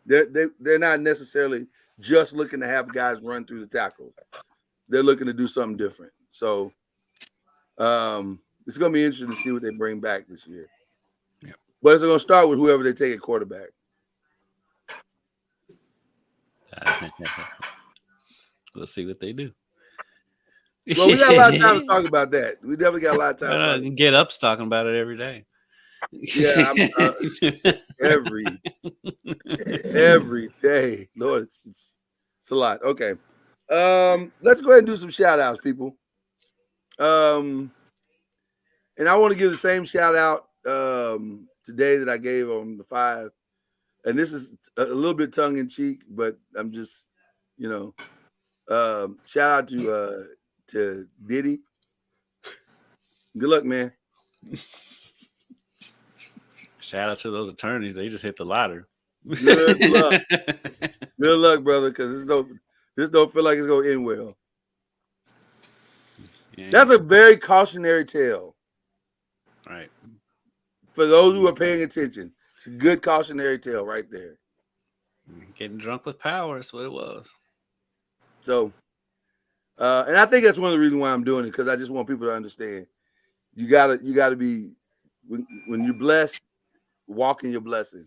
They're not necessarily just looking to have guys run through the tackle. They're looking to do something different. So it's going to be interesting to see what they bring back this year. Yep. But it's going to start with whoever they take at quarterback. We'll see what they do. Well, we got a lot of time to talk about that. We definitely got a lot of time. Get Up's talking about it every day. Yeah, every day. Lord, it's a lot. Okay. Let's go ahead and do some shout outs, people. And I want to give the same shout out today that I gave on the 5. And this is a little bit tongue in cheek, but I'm just, shout out to Diddy. Good luck, man. Shout out to those attorneys. They just hit the lottery. Good luck. Good luck, brother, because this don't feel like it's going to end well. Yeah. That's a very cautionary tale. Right. For those who are paying attention. It's a good cautionary tale right there. Getting drunk with power is what it was. So, and I think that's one of the reasons why I'm doing it, because I just want people to understand. You gotta be, when you're blessed, walk in your blessing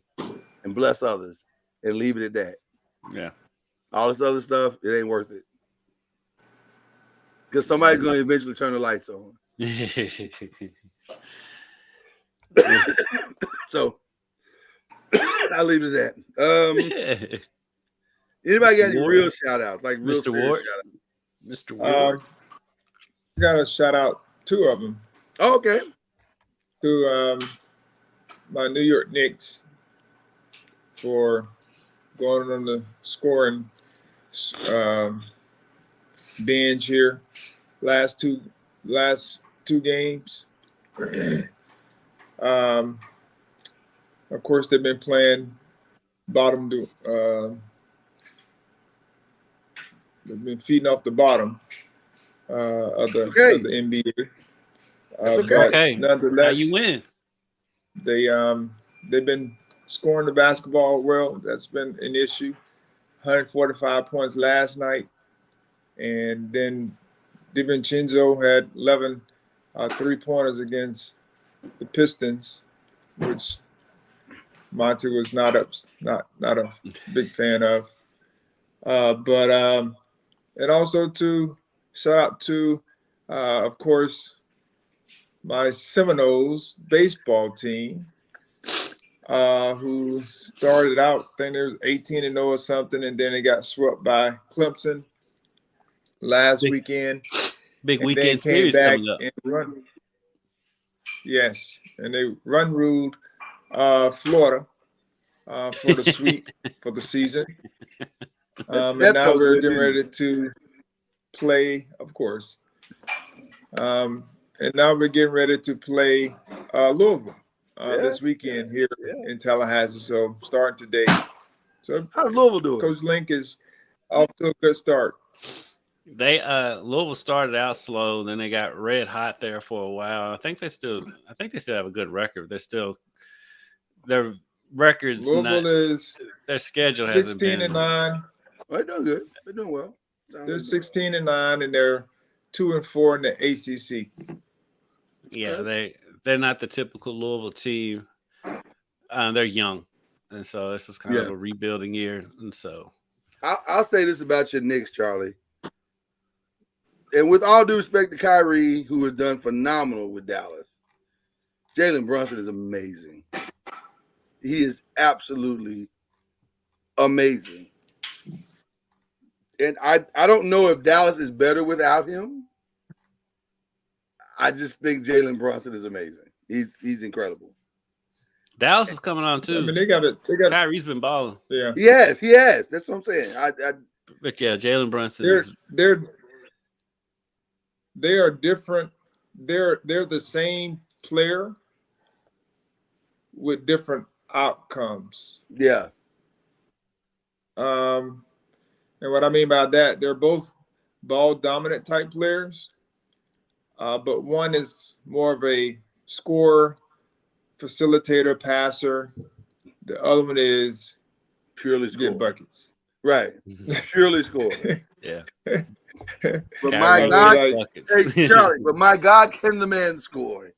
and bless others and leave it at that. Yeah. All this other stuff, it ain't worth it. Because somebody's going to eventually turn the lights on. So, I'll leave it at that. Anybody got any real shout outs? Like real Mr. Ward? Mr. Ward. I got to shout out 2 of them. Oh, okay. To my New York Knicks for going on the scoring binge here last two games. Of course, they've been playing bottom. They've been feeding off the bottom of the NBA. Okay. Nonetheless, how you win? They've been scoring the basketball well. That's been an issue. 145 points last night, and then DiVincenzo had 11 3-pointers against the Pistons, which Monty was not a big fan of. And also to shout out to, of course, my Seminoles baseball team, who started out, I think there was 18-0 or something, and then they got swept by Clemson last weekend. Big and weekend then came series back coming up. and run. Yes, and they ruled Florida for the sweep for the season. And now we're getting ready to play, of course. And now we're getting ready to play Louisville this weekend here in Tallahassee. So starting today. So how's Louisville doing? Coach Link is off to a good start. They Louisville started out slow, then they got red hot there for a while. I think they still have a good record. Their records. Louisville is their schedule hasn't been 16-9. Well, they're doing good. They're doing well. They're 16-9, and they're 2-4 in the ACC. Yeah, they're not the typical Louisville team. They're young, and so this is kind of a rebuilding year. And so I'll say this about your Knicks, Charlie. And with all due respect to Kyrie, who has done phenomenal with Dallas, Jalen Brunson is amazing. He is absolutely amazing. And I don't know if Dallas is better without him. I just think Jalen Brunson is amazing. He's incredible. Dallas is coming on too. I mean, they got it. Kyrie's been balling. Yeah. He has. That's what I'm saying. But yeah, Jalen Brunson they are different. They're the same player with different outcomes. Yeah. And what I mean by that, they're both ball dominant type players, but one is more of a scorer, facilitator, passer. The other one is purely get score. buckets. Right. Purely score. Yeah. But my God, hey, Charlie, but my God, can the man score?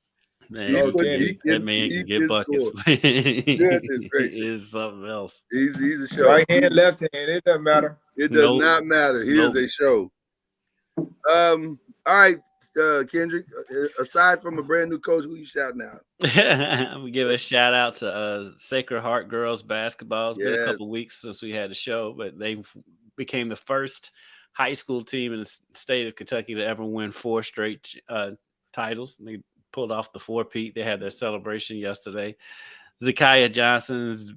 Man, that man can get buckets. He is something else. He's a show. Right hand, left hand, it doesn't matter. It does not matter. He is a show. All right, Kendrick. Aside from a brand new coach, who you shouting out? I'm gonna give a shout out to Sacred Heart Girls Basketball. It's been a couple of weeks since we had a show, but they became the first high school team in the state of Kentucky to ever win 4 straight titles. They pulled off the 4-peat. They had their celebration yesterday. Zakiya Johnson is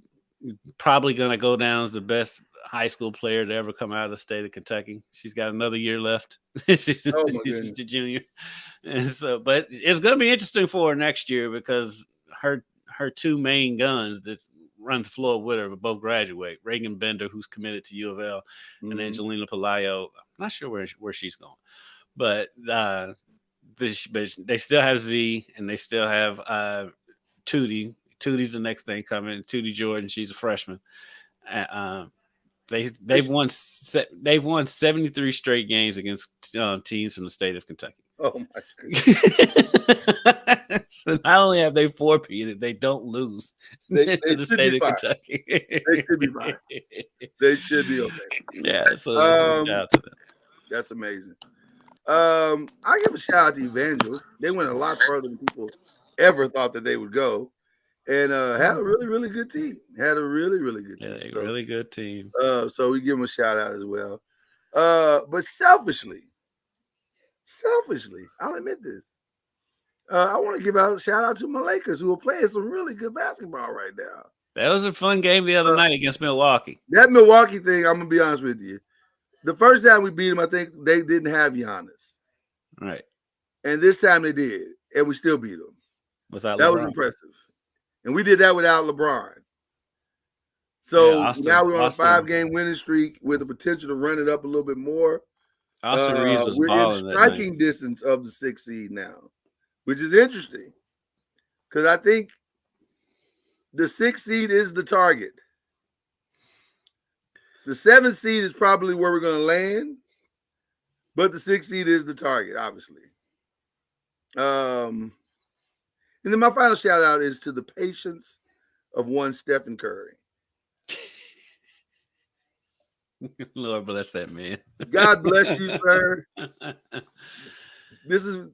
probably going to go down as the best high school player to ever come out of the state of Kentucky. She's got another year left. she's a junior. And so, but it's going to be interesting for her next year because her 2 main guns that run the floor with her will both graduate. Reagan Bender, who's committed to U of L, and Angelina Pelayo. I'm not sure where she's going, but they still have Z and they still have Tootie. Tootie's the next thing coming. Tootie Jordan, she's a freshman. They've won 73 straight games against teams from the state of Kentucky. Oh my goodness! So not only have they 4-peated, they don't lose they to the state of Kentucky. They should be fine. They should be okay. Yeah, so shout out to them. That's amazing. I give a shout out to Evangel. They went a lot further than people ever thought that they would go, and had a really, really good team. Had a really, really good team. Yeah, really good team. So we give them a shout out as well. But selfishly, I'll admit this. I want to give out a shout out to my Lakers, who are playing some really good basketball right now. That was a fun game the other night against Milwaukee. That Milwaukee thing, I'm gonna be honest with you. The first time we beat them, I think they didn't have Giannis. Right. And this time they did, and we still beat them. That was impressive. And we did that without LeBron. So now we're on a 5-game winning streak with the potential to run it up a little bit more. Austin Reeves was we're balling in striking distance of the 6th seed now, which is interesting because I think the 6th seed is the target. The 7th seed is probably where we're going to land, but the 6th seed is the target, obviously. And then my final shout out is to the patience of one Stephen Curry. Lord bless that man. God bless you, sir.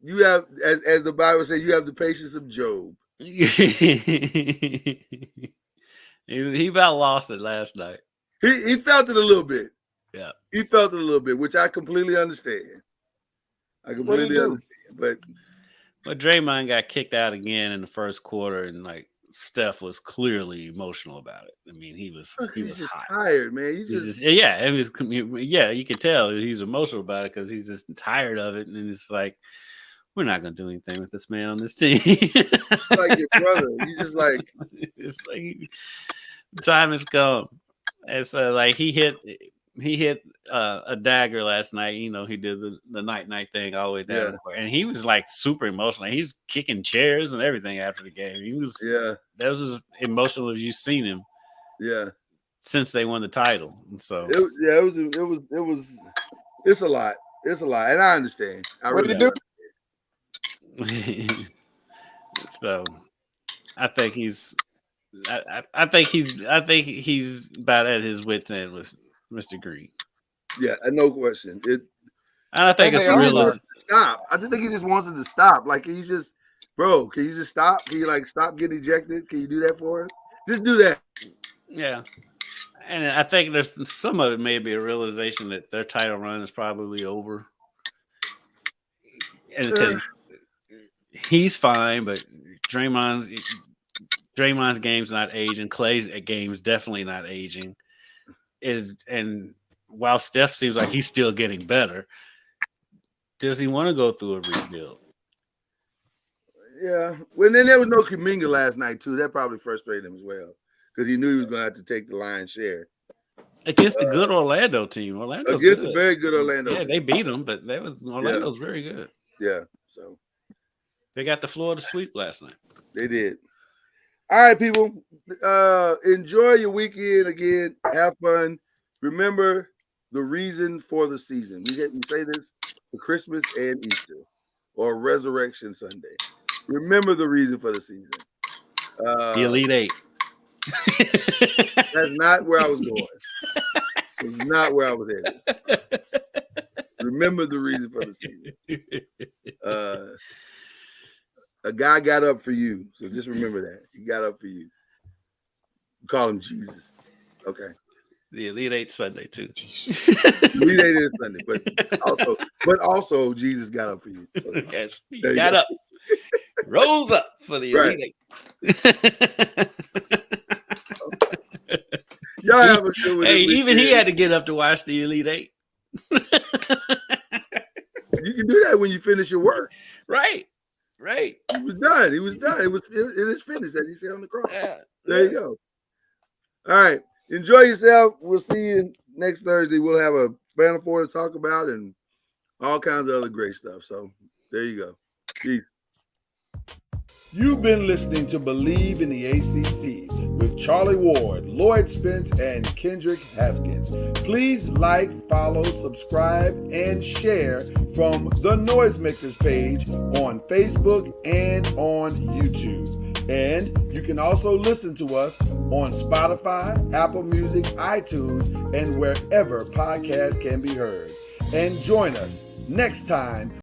You have, as the Bible says, you have the patience of Job. He about lost it last night. He felt it a little bit. Yeah. He felt it a little bit, which I completely understand. Understand. But Draymond got kicked out again in the first quarter, and like Steph was clearly emotional about it. I mean, he was just hot. tired, man. You could tell he's emotional about it because he's just tired of it, and it's like, we're not gonna do anything with this man on this team. It's like your brother. He's just like, it's like time has come. And so like he hit a dagger last night. You know, he did the night thing all the way down, and he was like super emotional. He's kicking chairs and everything after the game. He was that was as emotional as you've seen him. Yeah, since they won the title. And so it's a lot. It's a lot, and I understand. What did he do? So I think he's about at his wits' end with Mr. Green. Yeah, no question. And I think And it's they a are. real. Stop. I just think he just wants it to stop. Like, can you just stop? Can you like stop getting ejected? Can you do that for us? Just do that. Yeah. And I think there's some of it may be a realization that their title run is probably over. And because he's fine, but Draymond's game's not aging. Clay's game's definitely not aging. And while Steph seems like he's still getting better, does he want to go through a rebuild? Yeah. Well, then there was no Kuminga last night too. That probably frustrated him as well because he knew he was going to have to take the lion's share Against the good Orlando team. Orlando's against good. a very good Orlando. Yeah, team. they beat them, but Orlando's very good. Yeah. So they got the Florida sweep last night. they did. All right, people. Enjoy your weekend again. Have fun. Remember the reason for the season. We say this for Christmas and Easter or Resurrection Sunday. Remember the reason for the season. The Elite Eight. That's not where I was going. It's not where I was headed. Remember the reason for the season. A guy got up for you, so just remember that. He got up for you. Call him Jesus. Okay. The Elite Eight Sunday too. Elite Eight is Sunday, but also Jesus got up for you. So, yes, he got up. Rose up for the Elite Eight. Y'all have a good one. Hey, even he had to get up to watch the Elite Eight. You can do that when you finish your work. Right. He was done. It is finished, as he said on the cross. Yeah. There you go. All right. Enjoy yourself. We'll see you next Thursday. We'll have a Final Four to talk about and all kinds of other great stuff. So there you go. Peace. You've been listening to Believe in the ACC with Charlie Ward, Lloyd Spence, and Kendrick Haskins. Please like, follow, subscribe, and share from the Noisemakers page on Facebook and on YouTube. And you can also listen to us on Spotify, Apple Music, iTunes, and wherever podcasts can be heard. And join us next time